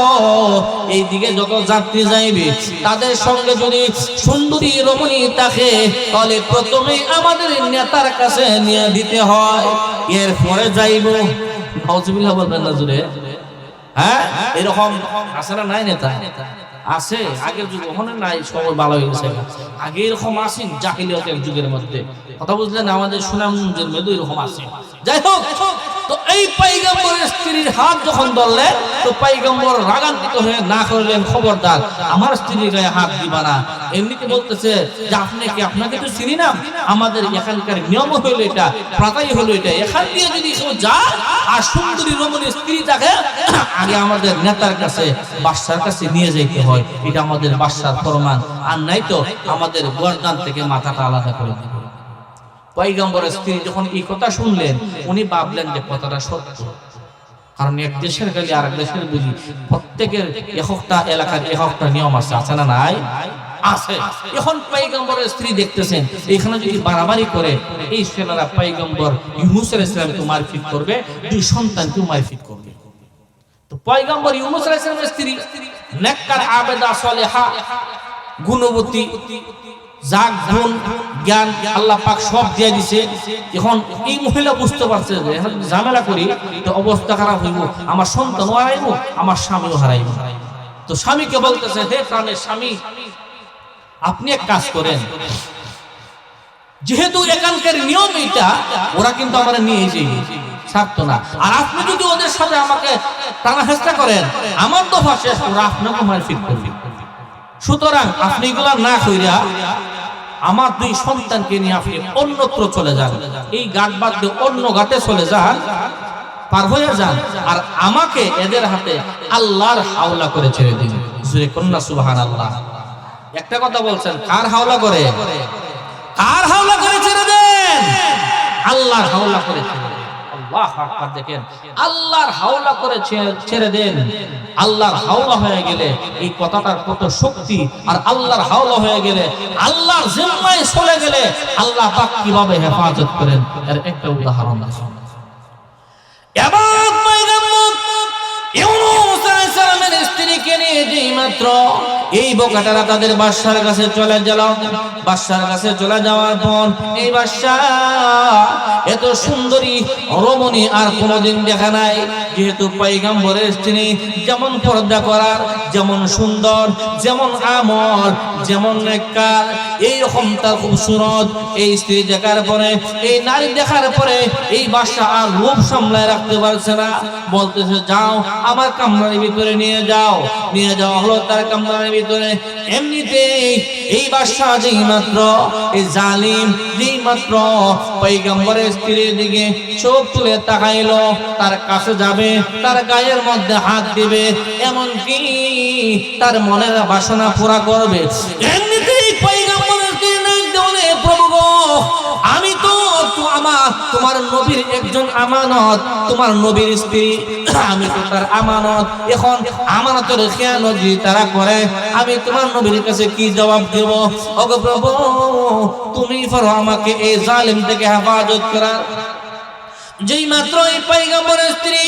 এইদিকে যত যাত্রী যাইবে তাদের সঙ্গে যদি সুন্দরী রমণী থাকে তাহলে প্রথমে আমাদের নেতার কাছে নিয়ে দিতে হয়, এরপরে যাইব। নাউজুবিল্লাহ বলবেন না জুড়ে? হ্যাঁ, এরকম আছে না? নাই নেতা আছে, আগের যুগ ওখানে নাই, সময় ভালো হয়ে গেছে। আগে এরকম আসেন জাহিলিয়াতের যুগের মধ্যে, কথা বুঝলেন? আমাদের সুনামগঞ্জের মধ্যে এরকম আছে। যাই হোক, তো এই পয়গম্বরের স্ত্রীর হাত যখন ধরলে, তো পয়গম্বর রাগান্বিত হয়ে না করলেন, খবরদার, আমার স্ত্রীর গায়ে হাত দিবা না। এমনিতে বলতেছে যে আপনাকে তো চিনি না, আমাদের এখানকার নিয়ম হলো এটা, প্রথাই হলো এটা, এখান দিয়ে যদি কেউ যায় আর সুন্দরী রমণীর স্ত্রী থাকে, আগে আমাদের নেতার কাছে, বাদশার কাছে নিয়ে যেতে হয়, এটা আমাদের বাদশার ফরমান, আর নাই তো আমাদের গর্দান থেকে মাথাটা আলাদা করে দিবে। পয়গম্বরের স্ত্রী যখন এই কথা শুনলেন, উনি ভাবলেন যে কথাটা সত্য, কারণ এক দেশের গেলে আরেক দেশের বুঝি, প্রত্যেকের একটা এলাকার একটা নিয়ম আছে, আছে না? নাই আছে। এখন পয়গম্বরের স্ত্রী দেখতেছেন এখানে যদি বাড়াবাড়ি করে, এই ছেলেরা পয়গম্বর ইউনূস আলাইহিস সালামকে মারপিট করবে, দুই সন্তানকে মারপিট করবে। তো পয়গম্বর ইউনূস আলাইহিস সালামের স্ত্রী নেককার, আবেদা, সালেহা, গুণবতী, যাক গুণ জ্ঞান আল্লাহ পাক সব দিয়ে দিছে। এখন এই মহিলা বুঝতে পারছে যে এখন ঝামেলা করি তো অবস্থা খারাপ হইব, আমার সন্তানও হারাইব, আমার স্বামীও হারাইব। তো স্বামীকে বলতেছে, হে প্রাণের স্বামী, আপনি এক কাজ করেন, যেহেতু এখানকার নিয়ম এটা, ওরা কিন্তু আমরা নিয়ে যাই ছাড়তো না, আর আপনি যদি ওদের সাথে আমাকে টানা হেঁচড়া করেন, আমার দফা শেষ, ওরা আপনাকে মারপিট করবে। সুতরাং আপনি এগুলা না কইরা আমার দুই সন্তানকে নিয়ে আপনি অন্যত্র চলে যান, এই ঘাট বাদ দিয়ে অন্য ঘাটে চলে যান, পার হয়ে যান, আর আমাকে এদের হাতে আল্লাহর হাওলা করে ছেড়ে দিন। জোরে কন্যা সুবহানাল্লাহ। একটা কথা বলছেন, কার হাওলা করে? কার হাওলা করে ছেড়ে দেন? আল্লাহর হাওলা করে ছেড়ে দেন। আল্লাহু আকবার। দেখেন, আল্লাহর হাওলা করে ছেড়ে দেন। আল্লাহর হাওলা হয়ে গেলে এই কথাটার কত শক্তি, আর আল্লাহর হাওলা হয়ে গেলে, আল্লাহর জিম্মায় চলে গেলে আল্লাহ পাক কিভাবে হেফাজত করেন, এর একটা উদাহরণ আছে। এবার পয়গম্বর ইউনূস আলাইহিস সালামের স্ত্রীকে নিয়ে যেই মাত্র এই বোকাটারা তাদের বাদশার কাছে চলে গেল, বাদশার কাছে চলে যাওয়ার পর এই বাদশা এত সুন্দরী রমণী আর কোনোদিন দেখা নাই। যেহেতু পয়গম্বরের স্ত্রী যেমন পর্দা করার, যেমন সুন্দর, যেমন আমল, যেমন নেককার, এইরকম তার খুবসুরত, এই স্ত্রী দেখার পরে, এই নারী দেখার পরে এই বাদশা আর রূপ সামলায় রাখতে পারছে না। বলতেছে, যাও আমার কামরার ভিতরে নিয়ে যাও। নিয়ে যাওয়া হলো তার কামরার ভিতরে। এমনিতেই এই বাদশা যেই মাত্র, এই জালিম যেই মাত্র পয়গম্বরের স্ত্রীর দিকে চোখ তুলে তাকাইলো, তার কাছে যাবে, তার গায়ের মধ্যে হাত দিবে, এমনকি তার মনের বাসনা পুরা করবে। এমনিতেই পয়গম্বরের স্ত্রী বলে, প্রভু গো, আমি তো তোমার নবীর একজন আমানত, তোমার নবীর স্ত্রী, আমি তো তার আমানত। এখন আমানতের খেয়ানত যদি তারা করে, আমি তোমার নবীর কাছে কি জবাব দেব? ওগো প্রভু, তুমি পারো আমাকে এই জালিম থেকে হেফাজত করা। যেই মাত্র এই পয়গম্বরের স্ত্রী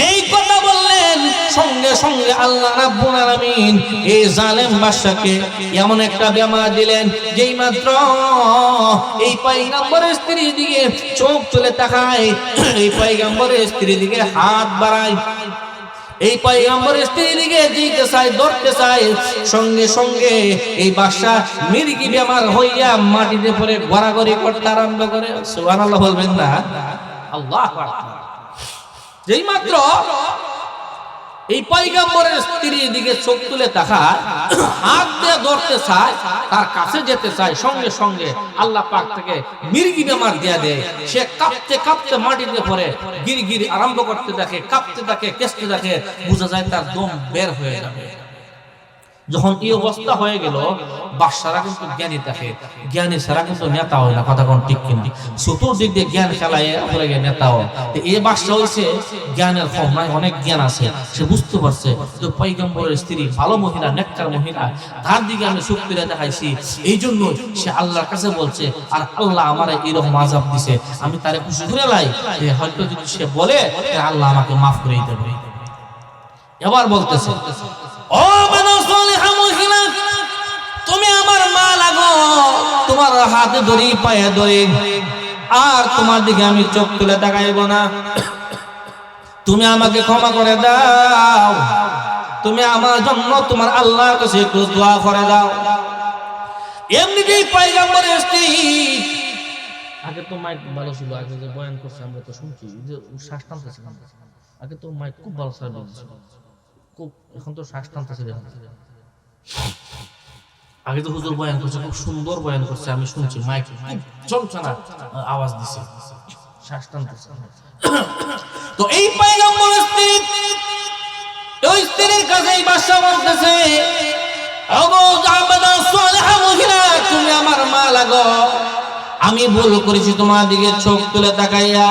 এই কথা বললেন, সঙ্গে সঙ্গে আল্লাহ রাব্বুল আলামিন এই জালেম বাদশাকে এমন একটা বেমার দিলেন, যেই মাত্র এই পয়গম্বরের স্ত্রীর দিকে চোখ তুলে তাকায়, এই পয়গম্বরের স্ত্রীর দিকে হাত বাড়ায়, এই পয়গম্বরের স্ত্রীর দিকে দিতে চায়, ধরতে চায়, সঙ্গে সঙ্গে এই বাদশা মির্গি বেমার হইয়া মাটিতে পড়ে গড়াগড়ি করতে আরম্ভ করে। সুবহানাল্লাহ বলবেন না? আল্লাহু আকবার। যেই মাত্র এই পয়গম্বরের স্ত্রীর দিকে চোখ তুলে তাকায়, হাত দিয়ে ধরতে চায়, তার কাছে যেতে চায়, সঙ্গে সঙ্গে আল্লাহ পাক থেকে মির্গি বেমার দিয়ে দেয়। সে কাঁপতে কাঁপতে মাটিতে পড়ে গিরগির আরম্ভ করতে দেখে, কাঁপতে থাকে, কেসতে দেখে, বোঝা যায় তার দম বের হয়ে যাবে। যখন এই অবস্থা হয়ে গেল, বাদশারা কিন্তু জ্ঞানী থাকে, জ্ঞানী ছাড়া কিন্তু নেতা হয় না, কথা কোন ঠিক কিনা? চতুর্দিক দিয়ে জ্ঞান খেলায় পরে গিয়ে নেতা হয়। এই বাদশা হয়েছে জ্ঞানের ক্ষমতায় অনেক জ্ঞান আছে, সে বুঝতে পারছে যে পয়গম্বরের স্ত্রী ভালো মহিলা, নেককার মহিলা, তার দিকে আমি চোখ তুলে দেখাইছি, এই জন্য সে আল্লাহর কাছে বলছে, আর আল্লাহ আমার এইরকম আযাব দিছে, আমি তারে খুশি করে লাই, হয়তো যদি সে বলে আল্লাহ আমাকে মাফ করে দেবে। এবার বলতেছে, ও সালেহা মহিলা, তুমি আমার মা লাগো, তোমার হাতে ধরি, পায়ে ধরি, আর তোমার দিকে আমি চোখ তুলে তাকাইব না। তুমি আমাকে ক্ষমা করে দাও, তুমি আমার জন্য তোমার আল্লাহর কাছে একটু দোয়া করে দাও। এমনিতেই পয়গম্বরের স্ত্রী, আগে তো মাইক ভালো ছিল, আগে যে বয়ান করছে আমরা তো শুনছি, যে শ্বাস টানতেছে, আগে তো মাইক খুব ভালো সার্ভিস ছিল, খুব, এখন তো শ্বাস টানতেছে। আগে তো হুজুর বয়ান করছে, খুব সুন্দর বয়ান করছে, আমি শুনছি, মাইক চমচনা আওয়াজ দিছে, শ্বাস টানতেছে। তো এই পয়গম্বরের স্ত্রী, ওই স্ত্রীর কাছে এই বাদশা বলতেছে, ওগো জাবেদা সালেহা মহিলা, তুমি আমার মা লাগো, আমি ভুল করেছি, তোমার দিকে চোখ তুলে তাকাইয়া,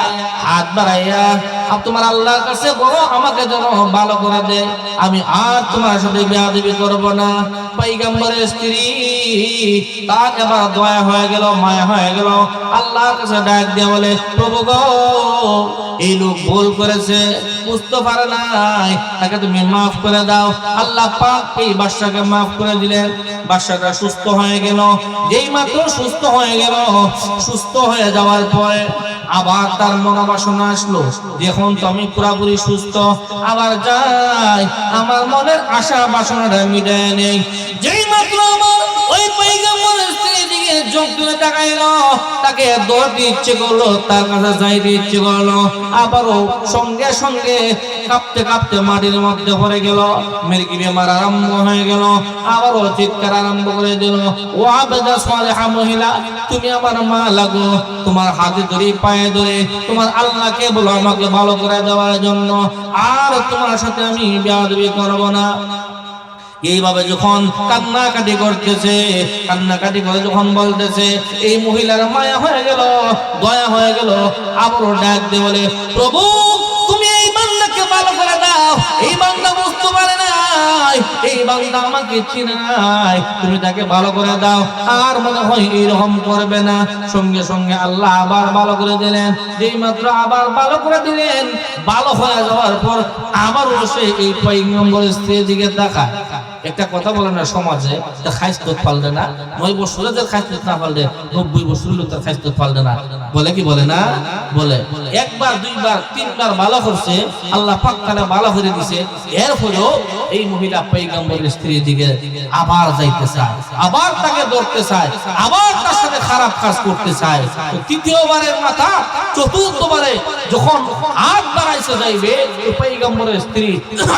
হাত বাড়াইয়া, আর তোমার আল্লাহর কাছে বলো আমাকে যেন ভালো করে দে, আমি আর তোমার সাথে বেয়াদবি করব না। পয়গম্বরের স্ত্রী তার এবার দয়া হয়ে গেল, মায়া হয়ে গেল, আল্লাহর কাছে ডাক দিয়ে বলে, প্রভু গো, এই লোক ভুল করেছে, বুঝতে পারে নাই, তাকে তুমি মাফ করে দাও। আল্লাহ পাক এই বাদশাকে মাফ করে দিলেন, বাদশাটা সুস্থ হয়ে গেল। যেই মাত্র সুস্থ হয়ে গেল, সুস্থ হয়ে যাওয়ার পরে আবার তার মনোবাসনা আসলো, এখন তো আমি পুরোপুরি সুস্থ, আবার যাই আমার মনের আশা বাসনাটা মিটায় নেই। যেই মাত্র আমার ওই পয়গম্বরের স্ত্রীর দিকে চোখ তুলে তাকাইলো, তাকে ধরতে ইচ্ছে করলো, তার কাছে যাইতে ইচ্ছে করলো, আবারও সঙ্গে সঙ্গে কাঁপতে কাঁপতে মাটির মধ্যে পড়ে গেল, মির্গি বেমার আরম্ভ হয়ে গেল, আবারও চিৎকার আরম্ভ করে দিল, ও আবেদা সালেহা মহিলা, তুমি আমার মা লাগো, তোমার হাতে ধরে, পায়ে ধরে, তোমার আল্লাহকে বলো আমাকে ভালো করে দেওয়ার জন্য, আর তোমার সাথে আমি বেয়াদবি করব না। এইভাবে যখন কান্নাকাটি করতেছে, কান্নাকাটি করে যখন বলতেছে, এই মহিলার মায়া হয়ে গেল, দয়া হয়ে গেল, আবারও ডাক দিয়ে বলে, প্রভু তুমি এই বান্দাকে ভালো করে দাও, এই বান্দা বুঝতে পারে নাই, এই বান্দা আমাকে চিনে নাই, তুমি তাকে ভালো করে দাও, আর মনে হয় এইরকম করবে না। সঙ্গে সঙ্গে আল্লাহ আবার ভালো করে দিলেন, যেই মাত্র আবার ভালো করে দিলেন, ভালো হয়ে যাওয়ার পর আবারও সে এই পয়গম্বরের স্ত্রীর দিকে তাকায়। একটা কথা বলে না, সমাজে খাইস্তুত পালবে না, ৯ বছরে যে খাইস্তুত না পালবে, ৯০ বছর হলো তার খাইস্তুত পালবে না, বলে কি বলে না? বলে। একবার, দুইবার, তিনবার ভালো করছে, আল্লাহ পাক তাআলা ভালো করে দিছে, এরপরেও এই মহিলা পয়গম্বরের স্ত্রীর দিকে আবার যাইতে চায়, আবার তাকে ধরতে চায়, আবার তার সাথে খারাপ কাজ করতে চায়। তো তৃতীয়বারের মাথা, চতুর্থবারে যখন হাত বাড়াইছে যাইবে, পয়গম্বরের স্ত্রী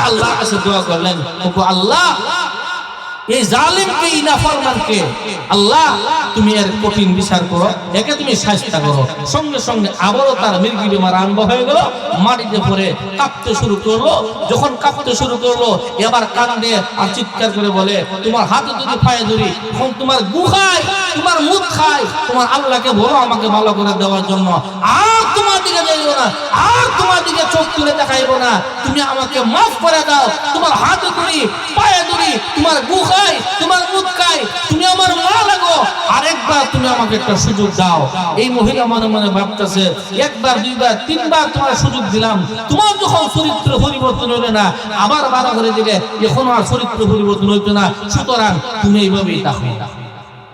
আল্লাহর কাছে দোয়া করলেন, ওগো আল্লাহ, এই জালিমকে, এই নাফরমানকে আল্লাহ তুমি এর কঠিন বিচার করো, একে তুমি শাস্তি করো। সঙ্গে সঙ্গে আবারও তার মির্গি বেমার আরম্ভ হয়ে গেল, মাটিতে পড়ে কাঁপতে শুরু করলো। যখন কাঁপতে শুরু করলো, এবার কান্দে আর চিৎকার করে বলে, তোমার হাতে যদি পায়ে ধরি, এখন তোমার গু খায়, তোমার মুখ খায়, তোমার আল্লাহকে বলো আমাকে ভালো করে দেওয়ার জন্য, আর তোমার দিকে যাইব না, আর তোমার দিকে চোখ তুলে দেখাইব না, তুমি আমাকে মাফ করে দাও, তোমার হাতে ধরি, পায়ে ধরি, তোমার গু খাই, তোমার মুখ খাই, তুমি আমার মা লাগো, আরেকবার তুমি আমাকে একটা সুযোগ দাও। এই মহিলা মনে মনে ভাবতেছে, একবার, দুইবার, তিনবার তোমার সুযোগ দিলাম, তোমার যখন চরিত্র পরিবর্তন হলো না, আবার ভালো করে দিলে, এখনো আর চরিত্র পরিবর্তন হইতো না, সুতরাং তুমি এইভাবেই দেখো,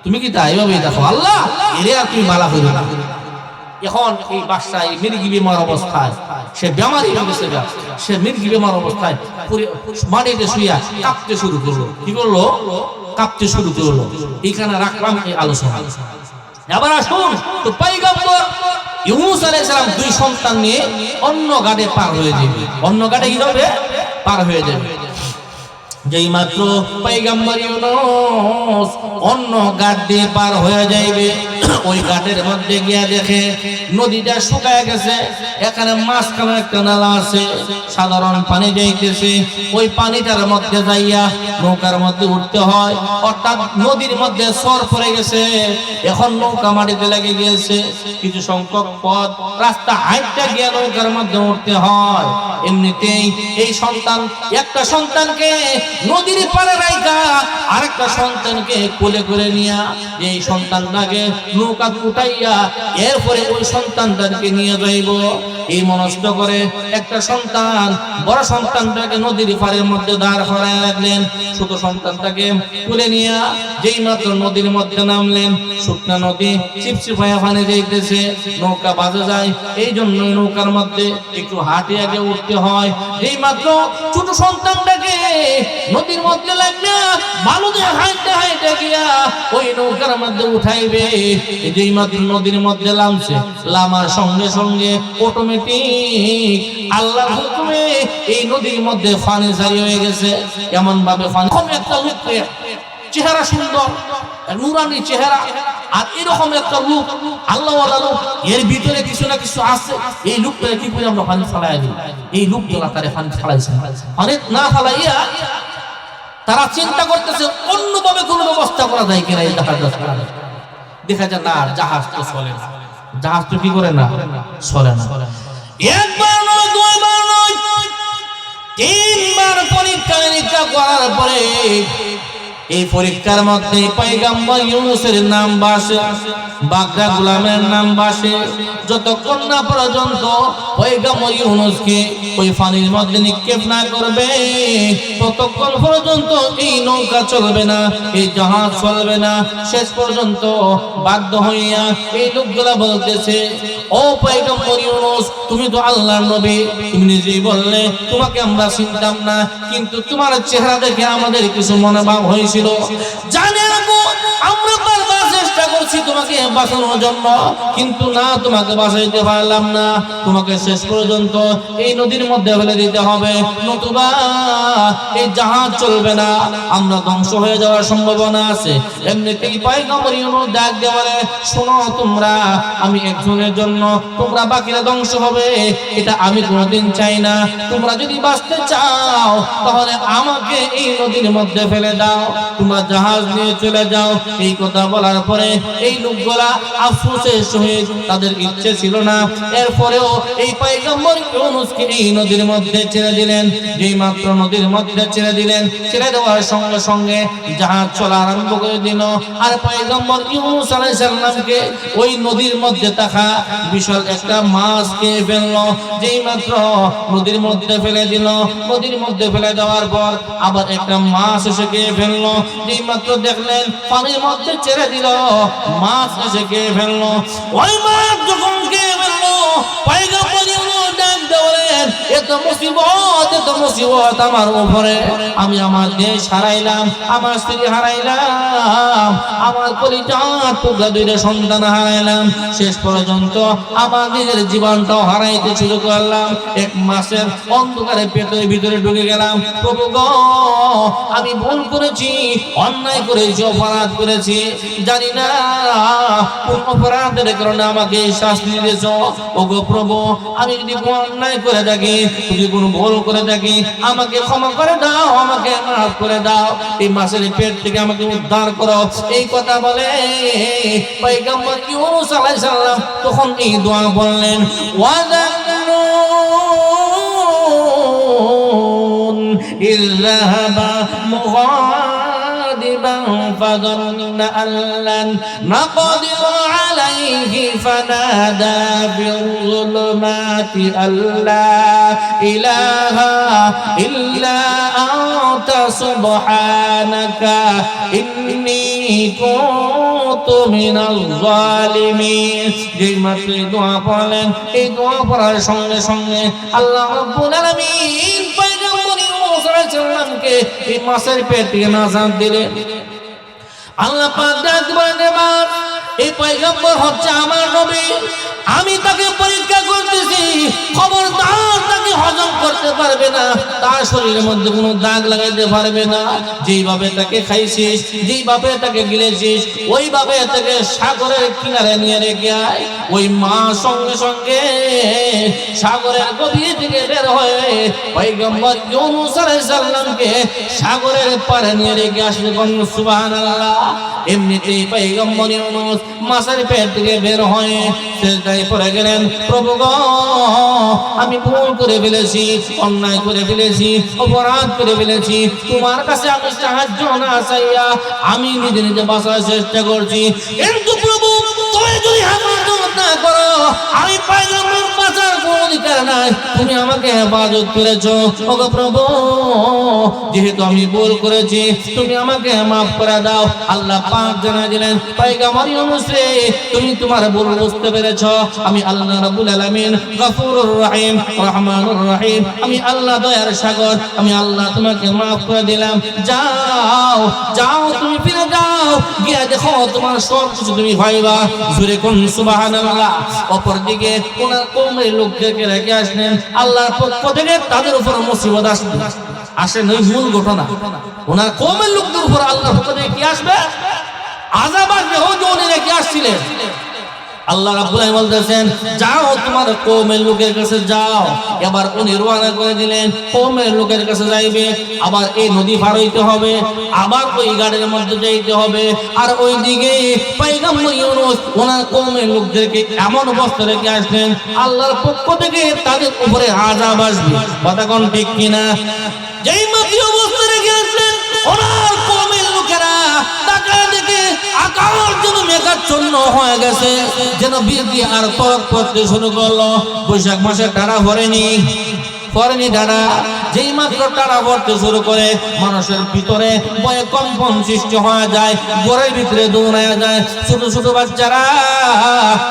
তুমি কি তা এইভাবেই দেখো, আল্লাহ এরে আর তুমি ভালো করো না। এখন এই বাদশা এই মির্গি বেমার অবস্থায়, সে বেমারি হয়ে গেছে, সে মির্গি বেমার অবস্থায় মাটিতে শুইয়া কাঁপতে শুরু করলো। কি করলো? কাঁপতে শুরু করলো। এইখানে রাখলাম এই আলোচনা। এবার আসুন, তো পয়গম্বর ইউনূস আলাইহিস সালাম 2 সন্তান নিয়ে অন্য ঘাটে পার হয়ে যাবে। অন্য ঘাটে কি হবে? পার হয়ে যাবে। যেই মাত্র পয়গম্বর ইউনূস অন্য ঘাট দিয়ে পার হয়ে যাইবে, ওই ঘাটের মধ্যে গিয়া দেখে নদীটা শুকায় গেছে, এখানে মাঝখানে একটা নালা আছে, সাধারণ পানি যাইতেছে। ওই পানিটার মধ্যে যাইয়া নৌকার মধ্যে উঠতে হয়, অর্থাৎ নদীর মধ্যে সর পড়ে গেছে। এখন নৌকা মাটিতে লেগে গিয়েছে, কিছু সংখ্যক পথ রাস্তা হাইটটা গিয়া নৌকার মধ্যে উঠতে হয়। এমনিতেই এই সন্তান, একটা সন্তানকে নদীর পারে রাইখা আরেকটা সন্তানকে কোলে করে নিয়া, এই সন্তানটাকে নৌকা উঠাইয়া এরপরে ওই সন্তানটাকে নিয়ে যাইব, এই মনস্থ করে একটা সন্তান বড় সন্তানটাকে নদীর পাড়ের মধ্যে দাঁড় করায় রাখলেন। ছোট সন্তানটাকে তুলে নিয়ে যেই মাত্র নদীর মধ্যে নামলেন, শুকনা নদী চিপচিপায়া পানি যাইতেছে, নৌকা বাজে যায়, এই জন্য নৌকার মধ্যে একটু হাঁটে আগে উঠতে হয়। যেই মাত্র ছোট সন্তানটাকে নদীর মধ্যে লাগবে, বালুতে হাঁটতে হাঁটতে গিয়া ওই নৌকার মধ্যে উঠাইবে, যেই মাত্র নদীর মধ্যে নামছে, নামার সঙ্গে সঙ্গে অটোমেটিক আল্লাহর হুকুমে এই নদীর মধ্যে পানি জারি হয়ে গেছে। কেমন ভাবে পানি, একটা লোককে চেহারা সুন্দর, নুরানি চেহারা, আর এরকম একটা লোক আল্লাহওয়ালা লোক, এর ভিতরে কিছু না কিছু আছে। এই লোকটা কি করে আমরা পানি ফেলাই দিই, এই লোকগুলা তারে পানি ফেলাইছে, পানি না ফেলাইয়া তারা চিন্তা করতেছে অন্যভাবে কোন ব্যবস্থা করা যায় কিনা। এই দেখা যায় না, জাহাজ তো চলে না, জাহাজ তো কি করে না, চলে না। একবার নয়, দুইবার নয়, তিনবার পরীক্ষা নিরীক্ষা করার পরে এই পরীক্ষার মধ্যে পয়গম্বর ইউনূসের নাম বাসে, বাগদা গোলামের নাম বাসে। যতক্ষণ না পর্যন্ত পয়গম্বর ইউনূসকে ওই পানির মধ্যে নিক্ষেপ না করবে, ততক্ষণ পর্যন্ত এই নৌকা চলবে না, এই জাহাজ চলবে না। শেষ পর্যন্ত বাধ্য হইয়া এই লোকগুলা বলতেছে, ও পয়গম্বর ইউনূস, তুমি তো আল্লাহর নবী, তুমি নিজেই বললে তোমাকে আমরা চিনতাম না, কিন্তু তোমার চেহারা দেখে আমাদের কিছু মনোভাব হয়েছিল। জানে আমরা বারবার চেষ্টা করছি তোমাকে বাঁচানোর জন্য, কিন্তু না, তোমাকে বাঁচাইতে পারলাম না। তোমাকে শেষ পর্যন্ত এই নদীর মধ্যে ফেলে দিতে হবে, নতুবা এই জাহাজ চলবে না, আমরা ধ্বংস হয়ে যাওয়ার সম্ভাবনা আছে। এমনিতেই পয়গম্বর ইউনূস ডাক দিয়ে বলে, শোনো তোমরা, আমি একজনের জন্য তোমরা বাকিরা ধ্বংস হবে, এটা আমি কোনোদিন চাই না। তোমরা যদি বাঁচতে চাও তাহলে আমাকে এই নদীর মধ্যে ফেলে দাও, তোমরা জাহাজ নিয়ে চলে যাও। এই কথা বলার পরে এই লোকগুলা আফসোসের সহিত, তাদের ইচ্ছে ছিল না, এরপরেও এই পয়গম্বর ইউনূসকে এই নদীর মধ্যে ছেড়ে দিলেন। যেই মাত্র নদীর মধ্যে ছেড়ে দিলেন, ছেড়ে দেওয়ার সঙ্গে সঙ্গে জাহাজ চলা আরম্ভ করে দিল। আর পয়গম্বর ইউনূস আলাইহিস সালামকে ওই নদীর মধ্যে থাকা বিশাল একটা মাছ খেয়ে ফেললো। যেই মাত্র নদীর মধ্যে ফেলে দিল, নদীর মধ্যে ফেলে দেওয়ার পর আবার একটা মাছ এসে খেয়ে ফেললো। যেই মাত্র দেখলেন পানির মধ্যে ছেড়ে দিল, মাছ এসে খেয়ে ফেললো। ওই মাছ যখন খেয়ে ফেললো, পয়গম্বর ইউনূস ডাক দেওয়ালেন, এত মুসিবত, এত মুসিবত আমার উপরে, আমি আমার দেশ হারাইলাম, আমার স্ত্রী হারাইলাম, আমার কলিজার টুকরা দুইটা সন্তান হারাইলাম, শেষ পর্যন্ত আমার নিজের জীবনটাও হারাইতে শুরু করলাম। এক মাসের অন্ধকারে পেটের ভিতরে ঢুকে গেলাম। প্রভু গো, আমি ভুল করেছি, অন্যায় করেছি, অপরাধ করেছি, জানি না কোন অপরাধের কারণে আমাকে শাস্তি দিয়েছ। ওগো প্রভু, আমি যদি কোনো অন্যায় করে থাকি, যদি কোনো ভুল করে থাকি, আমাকে ক্ষমা করে দাও, আমাকে মাফ করে দাও, এই মাসের পেট থেকে আমাকে উদ্ধার করো। এই কথা বলে পয়গম্বর ইউনূস আলাইহিস সালাম তখন এই দোয়া বললেন, ওয়াযান্নুন ইযহাবা মুগাদিবান ফাযান্না আল্লান নাকদিরু আলাইহি ফানাদা বিল-যুলুমাতি আল্লা ইলাহা ইল্লা আনতা সুবহানাকা ইন্নী কুনতু মিনাল যালিমিন। যেই মাত্র দোয়া পড়লেন, এই দোয়া পড়ার সঙ্গে সঙ্গে আল্লাহ রাব্বুল আলামিন পয়গম্বর ইউনূস আলাইহিস সালামকে এই মাছের পেট থেকে নাজাত দিলেন। আল্লাহ পাক ডাক বলেন, এই পয়গম্বর হচ্ছে আমার নবী, আমি তাকে পরীক্ষা করতেছি, খবরদার তাকে হজম করতে পারবে না, তার শরীরের মধ্যে কোনো দাগ লাগাইতে পারবে না। যেইভাবে তাকে খাইছিস, যেইভাবে তাকে গিলেছিস, ওইভাবে তাকে সাগরের কিনারে নিয়ে রেখে আয়। ওই মা সঙ্গে সঙ্গে সাগরের গভীর থেকে বের হয়ে পয়গম্বর ইউনূস আলাইহিস সালামকে সাগরের পারে নিয়ে রেখে আসবে। সুবহানাল্লাহ। এমনিতেই পয়গম্বর ইউনূস মাছের পেট থেকে বের হয়ে সিজদায় পড়ে গেলেন, প্রভু গো, আমি ভুল করে ফেলেছি, অন্যায় করে ফেলেছি, অপরাধ করে ফেলেছি। তোমার কাছে আমি সাহায্য না চাইয়া আমি নিজে নিজে বাঁচার চেষ্টা করছি, কিন্তু প্রভু তুমি যদি হেফাজত না করো, আমি পয়গম্বর বাঁচার কোনো অধিকার নাই। তুমি আমাকে হেফাজত করেছো। ওগো প্রভু, যেহেতু আমি ভুল করেছি, তুমি আমাকে মাফ করে দাও। আল্লাহ পাক জানাই দিলেন, পয়গম্বর ইউনূস রে, তুমি তোমার ভুল বুঝতে পেরেছো। আমি আল্লাহ রাব্বুল আলামিন গফুরুর রহিম, রহমানুর রহিম, আমি আল্লাহ দয়ার সাগর, আমি আল্লাহ তোমাকে মাফ করে দিলাম। যাও যাও, তুমি ফিরে যাও, গিয়ে দেখো তোমার সব কিছু তুমি পাইবা। জোরে কোন সুবহানাল্লাহ। অপরদিকে ওনার কওমের লোকদেরকে রেখে আসলেন আল্লাহর পক্ষ থেকে, তাদের উপর মুসিবত আসে নয়। মূল ঘটনা ওনার কওমের লোকদের উপর আল্লাহর পক্ষ থেকে কি আসবে? আযাব আসবে। উনি রেখে আসছিলেন। আল্লাহ রাব্বুল আলামিন বলতেছেন, যাও তোমার কওমের লোকের কাছে যাও। এবার উনি রওনা করে দিলেন, কওমের লোকের কাছে যাইবে। আবার এই নদী পার হইতে হবে, আবার ওই গাড়ির মধ্যে যাইতে হবে। আর ওইদিকে পয়গম্বর ইউনূস ওনার কওমের লোকদেরকে এমন অবস্থা রেখে আসলেন, আল্লাহর পক্ষ থেকে তাদের উপরে আযাব আসবে। কথা কোন ঠিক কিনা? যেই মাটি অবস্থা রেখে আসলেন, ওনার কওমের লোকেরা তাকায় দেখে আকাশ যেন মেঘাচ্ছন্ন হয়ে গেছে, যেন বৃষ্টি আর তরক পড়তে শুরু করলো। বৈশাখ মাসে টানা ভরেনি টানা, যেই মাত্র টানা ভরতে শুরু করে মানুষের ভিতরে ভয়ে কম্পন সৃষ্টি হয়ে যায়, ঘরের ভিতরে দৌড়ায় যায়। ছোট ছোট বাচ্চারা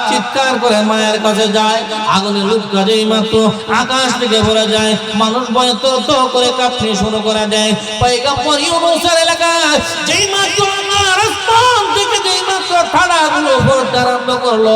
চিৎকার করে মায়ের কাছে যায়। আগুনের লুৎকা যেই মাত্র আকাশ থেকে ভরে যায়, মানুষ ভয়ে তো করে কাঁপতে শুরু করে দেয়। পয়গম্বর ইউনূসের এলাকায় যেই মাত্র আসমান থেকে যেই মাত্র ঠাড়াগুলো পড়তে আরম্ভ করলো,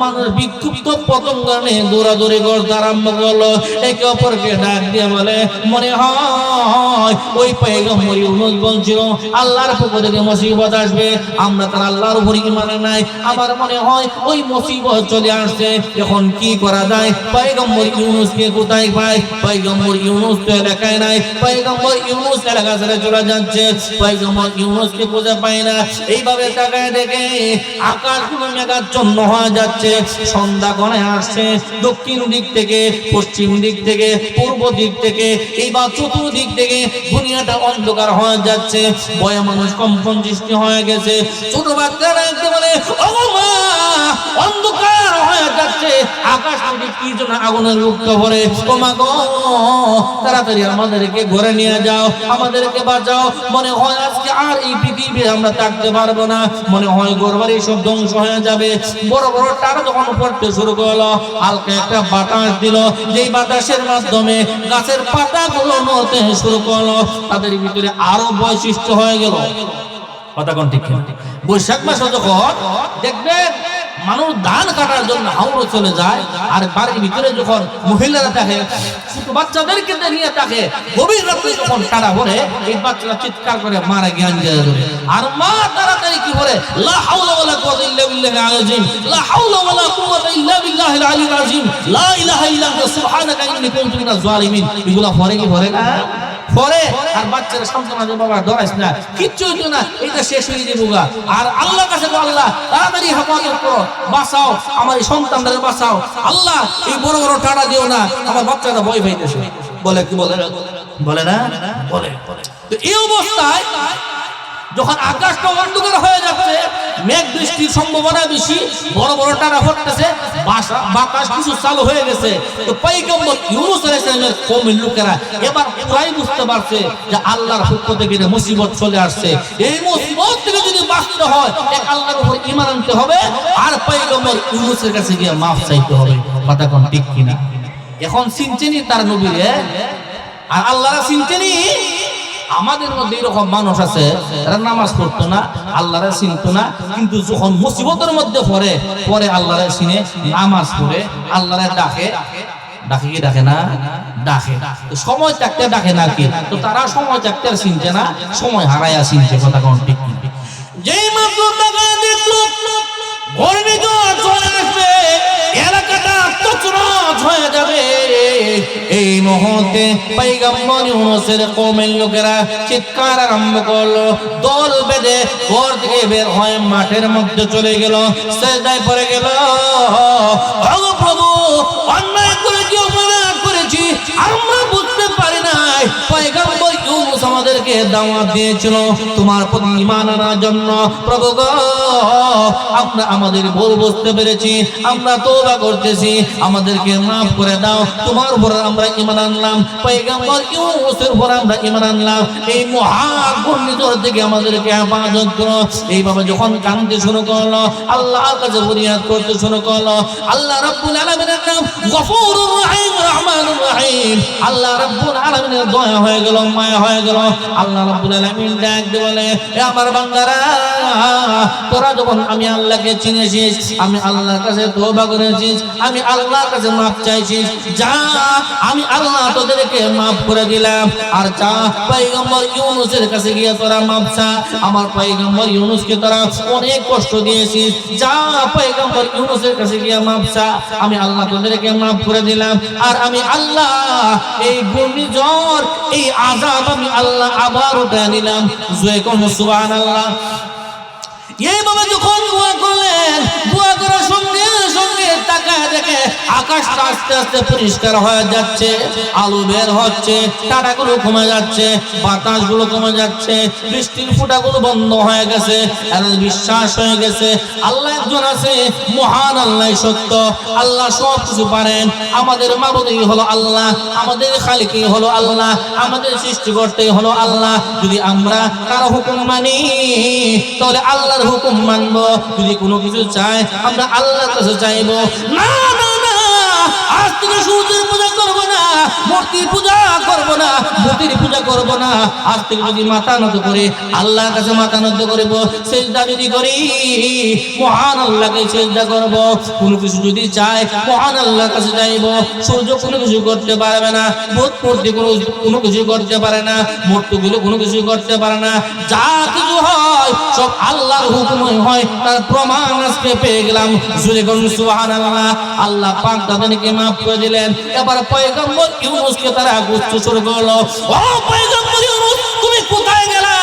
মানুষ বিক্ষুব্ধ পতঙ্গ নিয়ে দৌড়াদৌড়ি করতে আরম্ভ করলো। একে অপরকে ডাক দিয়ে বলে, মনে হয় ওই পয়গম্বর ইউনূস বলছিল আল্লাহর পক্ষ থেকে মুসিবত আসবে, আমরা তার আল্লাহর উপর ঈমান নাই। আমার মনে হয় ওই মুসিবত চলে আসছে, এখন কি করা যায়? পয়গম্বর ইউনূসকে কোথায় পায়? পয়গম্বর ইউনূস তো এলাকায় নাই। পয়গম্বর ইউনূস এলাকা ছেড়ে চলে যাচ্ছে, পয়গম্বর ইউনূসকে খুঁজে পায় না। এইভাবে তাকায় দেখে আকাশগুলো মেঘাচ্ছন্ন হয়ে যাচ্ছে। সন্ধ্যা ঘনে আসছে, দক্ষিণ দিক থেকে, পশ্চিম দিক থেকে, পূর্ব দিক থেকে, এইবার চতুর্দিক থেকে দুনিয়াটা অন্ধকার হয়ে যাচ্ছে। ভয়ে মানুষ কম্পন সৃষ্টি হয়ে গেছে। ছোট বাচ্চারা একটু বলে, ও মা, অন্ধকার হয়ে যাচ্ছে, আকাশ থেকে কি যেন আগুনের লুৎকা ভরে। ও মা গো, তাড়াতাড়ি আমাদেরকে ঘরে নিয়ে যাও, আমাদেরকে বাঁচাও। মনে হয় আজকে আর এই পৃথিবী আমরা থাকতে পারবো না, মনে হয় ঘরবাড়ি সব ধ্বংস হয়ে যাবে। বড় বড় টানা যখন পড়তে শুরু করলো, হালকা একটা বাতাস দিল, যেই বাতাসের মাধ্যমে গাছের পাতাগুলো নড়তে শুরু করলো। তাদের ভিতরে আরো বৈশিষ্ট্য হয়ে গেল। কথা কোন ঠিক? বৈশাখ মাসে যখন দেখবেন মানুষ ধান কাটার জন্য হাওড়ে চলে যায়, আর বাড়ির ভিতরে যখন মহিলারা থাকে, ছোট বাচ্চাদেরকে নিয়ে থাকে, গভীর রাতে যখন টানা ভরে, এই বাচ্চারা চিৎকার করে মারা জ্ঞান যায় ধরে। আর মা তাড়াতাড়ি কি করে, লা হাওলা ওয়ালা কুওয়াতা ইল্লা বিল্লাহিল আযীম, লা হাওলা ওয়ালা কুওয়াতা ইল্লা বিল্লাহিল আলিয়্যিল আযীম, লা ইলাহা ইল্লা আনতা সুবহানাকা ইন্নী কুনতু মিনাজ জালিমিন। এগুলা পরে কি পরে না? পরে। আর বাচ্চারা সান্ত্বনা দেয়, বাবা ডরাইস না, কিচ্ছু হইতো না, এটা শেষ হয়ে যাবে গা। আর আল্লাহর কাছে বলো, আল্লাহ তাড়াতাড়ি হেফাজত করো, বাঁচাও, আমার এই সন্তানদের বাঁচাও, আল্লাহ এই বড় বড় টানা দিও না, আমার বাচ্চাটা ভয় পাইতেছে। বলে কি বলে না? বলে না? বলে। তো এই অবস্থায় যখন আকাশটা অন্ধকার হয়ে যাচ্ছে, মেঘ বৃষ্টির সম্ভাবনা বেশি, বড় বড় টানা পড়তেছে, বাতাস কিছু চালু হয়ে গেছে। তো পয়গম্বর ইউনূস আলাইহিস সালামের কওমের লোকেরা এবার প্রায় বুঝতে পারছে যে আল্লাহর পক্ষ থেকে মুসিবত চলে আসছে। এই মুসিবত থেকে যদি বাঁচতে হয়, এক আল্লাহর উপর ঈমান আনতে হবে, আর পয়গম্বর ইউনূসের কাছে গিয়ে মাফ চাইতে হবে। কথা কোন ঠিক কিনা? এখন চিনতেনি তার নবীরে, আর আল্লাহরা চিনতেনি। আমাদের মধ্যে এরকম মানুষ আছে, তারা নামাজ পড়তো না, আল্লাহরে চিনতো না, কিন্তু যখন মুসিবতের মধ্যে পড়ে আল্লাহরে চিনে, নামাজ পড়ে, আল্লাহরে ডাকে, ডাকে কি ডাকে না? ডাকে। তো সময় থাকতে ডাকে না কি? তো তারা সময় থাকতে আর চিনছে না, সময় হারাইয়া চিনছে। কথা কোন ঠিক কি? যেই মাত্র টাকা দেখলো ঘূর্ণিঝড় চলে আসবে, এলাকাটা তছনছ হয়ে যাবে, এই মুহূর্তে পয়গম্বর ইউনূসের কওমের লোকেরা চিৎকার আরম্ভ করলো। দল বেঁধে ঘর থেকে বের হয়ে মাঠের মধ্যে চলে গেল, সিজদায় পড়ে গেল। ওগো প্রভু, অন্যায় করেছি, অপরাধ করেছি, আমরা বুঝতে পারি নাই পয়গম্বর ইউনূস আমাদেরকে দাওয়াত দিয়েছিল তোমার প্রতি ঈমান আনার জন্য। প্রভু গো, আমরা আমাদের ভুল বুঝতে পেরেছি, আমরা তওবা করতেছি, আমাদেরকে মাফ করে দাও। তোমার উপর আমরা ঈমান আনলাম, পয়গম্বর ইউনূসের উপর আমরা ঈমান আনলাম, এই মহা ঘূর্ণিঝড় থেকে আমাদেরকে হেফাজত করো। এইভাবে যখন কাঁদতে শুরু করলো, আল্লাহর কাছে ফরিয়াদ করতে শুরু করলো, আল্লাহ রাব্বুল আলামিনের নাম গফুরুর রহিম, রহমানুর রহিম, আল্লাহ রাব্বুল আলামিনের দয়া হয়ে গেল, মায়া হয়ে গেল। আল্লাহ রাব্বুল আলামিন ডাক দিয়ে বলে, এ আমার বান্দারা, তোরা যখন আমি আল্লাহকে চিনেছিস, আমি আল্লাহর কাছে তওবা করেছিস, আমি আল্লাহর কাছে মাফ চাইছিস, যা আমি আল্লাহ তোদেরকে মাফ করে দিলাম। আর যা পয়গম্বর ইউনূসের কাছে গিয়ে তোরা মাফ চা, আমার পয়গম্বর ইউনূসকে তোরা অনেক কষ্ট দিয়েছিস, যা পয়গম্বর ইউনূসের কাছে গিয়ে মাফ চা, আমি আল্লাহ তোদেরকে মাফ করে দিলাম। আর আমি আল্লাহ এই ঘূর্ণিঝড়, এই আযাব আমি আল্লাহ আবার উঠে নিলাম। জয় কোন সুবহানাল্লাহ। এইভাবে যখন দোয়া করলেন, দোয়া করার সঙ্গে সঙ্গে তাকায় দেখে আকাশটা আস্তে আস্তে পরিষ্কার হয়ে যাচ্ছে, আলো বের হচ্ছে, টাটাগুলো কমে যাচ্ছে, বাতাসগুলো কমে যাচ্ছে, বৃষ্টির ফোঁটাগুলো বন্ধ হয়ে গেছে। আর বিশ্বাস হয়ে গেছে আল্লাহ একজন আছে, মহান আল্লাহ সত্য, আল্লাহ সব কিছু পারেন। আমাদের মাবুদই হলো আল্লাহ, আমাদের খালিকই হলো আল্লাহ, আমাদের সৃষ্টিকর্তাই হলো আল্লাহ। যদি আমরা কারো হুকুম মানি তাহলে আল্লাহর হুকুম মানবো, যদি কোনো কিছু চাই আমরা আল্লাহর কাছে চাইবো। না না না, আজ থেকে সূর্যের পূজা করবো না, মূর্তির পূজা করবো না, মূর্তির পূজা করবো না। আজ থেকে যদি মাথা নত করে আল্লাহর কাছে মাথা নত করবো, সিজদা যদি করি মহান আল্লাহকে সিজদা করবো। কোনো কিছু যদি চাই মহান আল্লাহর কাছে চাইবো। সূর্য কোনো কিছু করতে পারবে না, মূর্তি কোনো কিছু করতে পারে না, মূর্তিগুলো কোনো কিছু করতে পারে না। যা কিছু হয় সব আল্লাহর হুকুমই হয়, তার প্রমাণ আজকে পেয়ে গেলাম। জোরে বলুন সুবহানাল্লাহ। আল্লাহ পাক তাদেরকে মাফ করে দিলেন। এবার পয়গম্বর ইউনূসকে তারা খুঁজতে শুরু করলো, ও পয়গম্বর ইউনূস, তুমি কোথায় গেলা?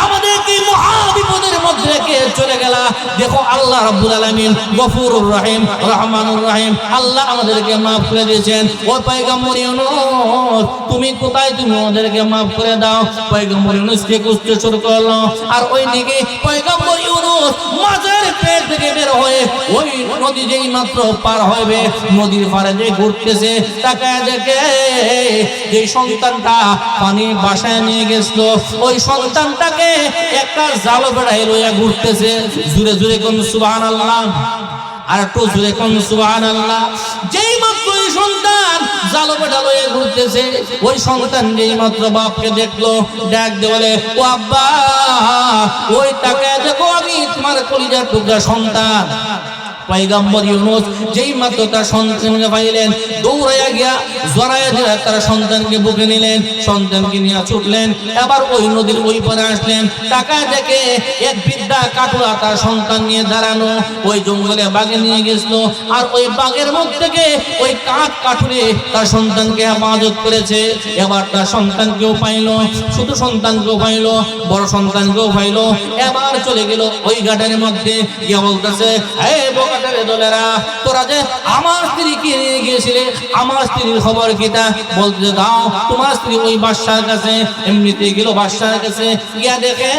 আমাদেরকে মহা বিপদের মধ্যে রেখে চলে গেলা। দেখো আল্লাহ রাব্বুল আলামিন গফুরুর রহিম, রহমানুর রহিম, আল্লাহ আমাদেরকে মাফ করে দিয়েছেন। ও পয়গম্বর ইউনূস, তুমি কোথায়? তুমি আমাদেরকে মাফ করে দাও। পয়গম্বর ইউনূসকে খুঁজতে শুরু করলো। আর ওইদিকে পয়গম্বর ইউনূস মাছের পেট থেকে বের হয়ে ওই নদী যেই মাত্র পার হবে, নদীর পাড়ে যে ঘুরতেছে, তাকায় দেখে যে সন্তানটা পানি বাসায় নিয়ে গেছিল, ওই সন্তানটাকে একটা জাল বেড়ায় লইয়া ঘুরতেছে। জুড়ে জুড়ে কোন সুবহানাল্লাহ, আর একটু জুড়ে কোন সুবহানাল্লাহ। যেই মাত্র ওই সন্তান জাল বেড়া লইয়া ঘুরতেছে, ওই সন্তান যেই মাত্র বাপকে দেখলো, ডাক দিয়ে বলে, ও আব্বা, ওই তাকায় দেখো আমি তোমার কলিজার টুকরা সন্তান। পয়গম্বর ইউনূস যেই মাত্র তার সন্তানকে পাইলেন, দৌড়াইয়া গিয়া জড়াইয়া দিয়ে তার সন্তানকে বুকে নিলেন, সন্তানকে নিয়ে ছুটলেন। এবার ওই নদীর ওই পারে আসলেন, তাকায় দেখে এক বৃদ্ধা কাঠুরা তার সন্তান নিয়ে দাঁড়ানো, ওই জঙ্গলে বাঘে নিয়ে গেছিল। আর ওই বাঘের মুখ থেকে ওই কাঠুরে তার সন্তানকে হেফাজত করেছে। এবার তার সন্তানকেও পাইলো, শুধু সন্তানকেও পাইলো, বড় সন্তানকেও পাইলো। এবার চলে গেল ওই ঘাটের মধ্যে গিয়ে বলতেছে, দলেরা, তোরা যে আমার স্ত্রীকে নিয়ে গিয়েছিলে, আমার স্ত্রীর খবর কিটা? বলতে দাও, তোমার স্ত্রী ওই বাদশার কাছে। এমনিতে গেল বাদশার কাছে, গিয়া দেখে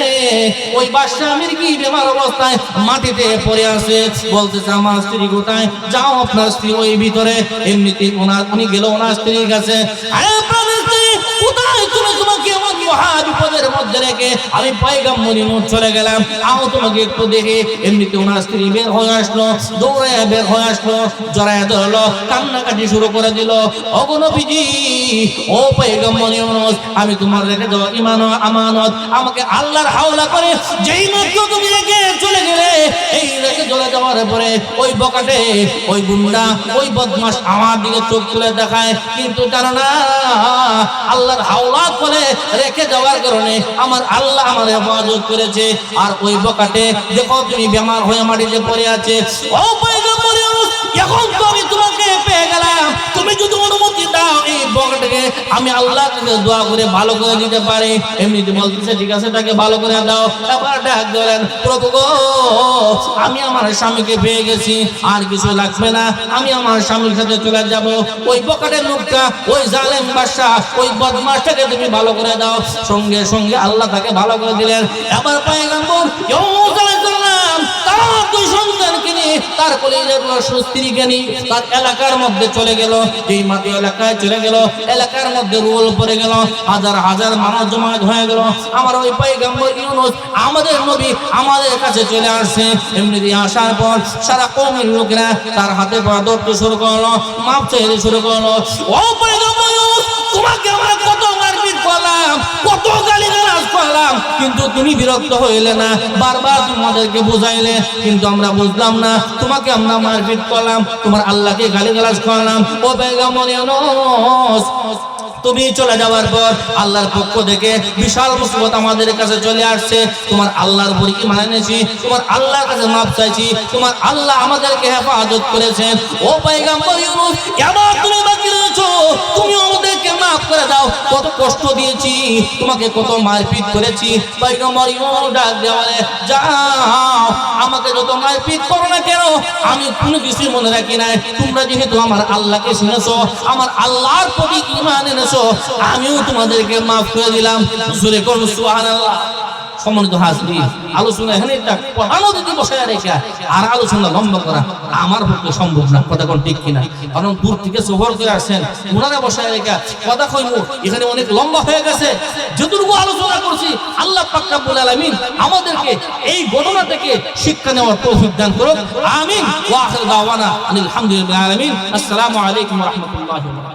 ওই বাদশা আমির কি বেমার অবস্থায় মাটিতে পড়ে আছে। বলতেছে, আমার স্ত্রী কোথায়? যাও, আপনার স্ত্রী ওই ভিতরে। এমনিতে উনি গেল ওনার স্ত্রীর কাছে, কোথায়? তুমি তোমাকে আমাকে মহা বিপদের মধ্যে রেখে আমি পয়গম্বর ইউনূস চলে গেলাম। আও তোমাকে একটু দেখে এমনিতে ওনার স্ত্রী বের হয়ে আসলো, দৌড়ে বের হয়ে আসলো, জড়ায় ধরলো, কান্নাকাটি শুরু করে দিল। ওগো নবীজি, ও পয়গম্বর ইউনূস, আমি তোমার রেখে যাওয়া ঈমান ও আমানত আমাকে আল্লাহর হাওলা করে যেই মাত্র তুমি রেখে চলে গেলে, এই রেখে চলে যাওয়ার পরে ওই বকাটে, ওই গুন্ডা, ওই বদমাশ আমার দিকে চোখ তুলে দেখায়, কিন্তু জানো না আল্লাহর হাওলা করে রেখে যাওয়ার কারণে আমার আল্লাহ আমার হেফাজত করেছে। আর ওই বকাটে দেখো তুমি বেমার হয়ে মাটিতে পড়ে আছে। ও পয়গম্বর ইউনূস, এখন তো আমি তোমাকে পেয়ে গেলাম, তুমি যদি অনুমতি দাও এই বকাটাকে আমি আল্লাহর কাছে দোয়া করে ভালো করে দিতে পারি। এমনিতে বলতেছে ঠিক আছে, তাকে ভালো করে দাও। এবার ডাক দিলেন, প্রভু গো, আমি আমার স্বামীকে পেয়ে গেছি, আর কিছু লাগবে না, আমি আমার স্বামীর সাথে চলে যাব। ওই বকাটের লোকটা, ওই জালেম বাদশা, ওই বদমাশটাকে তুমি ভালো করে দাও। সঙ্গে সঙ্গে আল্লাহ তাকে ভালো করে দিলেন। এবার পয়গম্বর ইউনূস আলাইহিস সালাম তার দুই সন্তানকে নিয়ে, তার কলিজার স্ত্রীকে নিয়ে তার এলাকার মধ্যে চলে গেল। যেই মাটি এলাকায় চলে গেল, এলাকার মধ্যে রোল পড়ে গেল, হাজার হাজার মানুষ জমায়েত হয়ে গেল। আমার ওই পয়গম্বর ইউনূস, আমাদের নবী আমাদের কাছে চলে আসছে। এমনি দিয়ে আসার পর সারা কওমের লোকেরা তার হাতে পা ধরতে শুরু করলো, মাপ চাইতে শুরু করলো। ও পয়গম্বর ইউনূস, তোমাকে আমরা কত মারপিট করলাম, কত গালিগালাজ করলাম, কিন্তু তুমি বিরক্ত হইলে না। বারবার তোমাদেরকে বুঝাইলে, কিন্তু আমরা বুঝলাম না। তোমাকে আমরা মারপিট করলাম, তোমার আল্লাহকে গালিগালাজ করলাম। ও পয়গম্বর ইউনূস, তুমি চলে যাওয়ার পর আল্লাহর পক্ষ থেকে বিশাল মুসিবত আমাদের কাছে চলে আসছে। তোমার আল্লাহর উপর ঈমান এনেছি, তোমার আল্লাহর কাছে মাপ চাইছি, তোমার আল্লাহ আমাদেরকে হেফাজত করেছেন। ও পয়গম্বর ইউনূস, এবার তুমি বাকি রয়েছো, তুমি আমাদেরকে মাফ করে দাও। কত কষ্ট দিয়েছি তোমাকে, কত মারপিট করেছি। পয়গম্বর ইউনূস ডাক দেওয়ালে, যাও, আমাকে যত মারপিট করো না কেন আমি কোনো কিছু মনে রাখি নাই। তোমরা যেহেতু আমার আল্লাহকে শুনেছো, আমার আল্লাহর প্রতি ঈমান এনেছো, আমিও তোমাদেরকে মাফ করে দিলাম। জোরে করুন সুবহানাল্লাহ। সম্মানিত হাজরিন, আলোচনা এখানে একটা পড়ানো যদি বসায় রেখে আর আলোচনা লম্বা করা আমার পক্ষে সম্ভব না। কথা কোন ঠিক কিনা? কারণ দূর থেকে সফর করে আসছেন, ওনারা বসায় রেখে কথা কইব এখানে অনেক লম্বা হয়ে গেছে। যতটুকু আলোচনা করছি আল্লাহ পাক রব্বুল আলামিন আমাদেরকে এই ঘটনা থেকে শিক্ষা নেওয়ার তৌফিক দান করুন। আমিন। ওয়া আখিরু দাওয়ানা আলহামদুলিল্লাহি রাব্বিল আলামিন। আসসালামু আলাইকুম ওয়া রাহমাতুল্লাহি ওয়া বারাকাতুহু।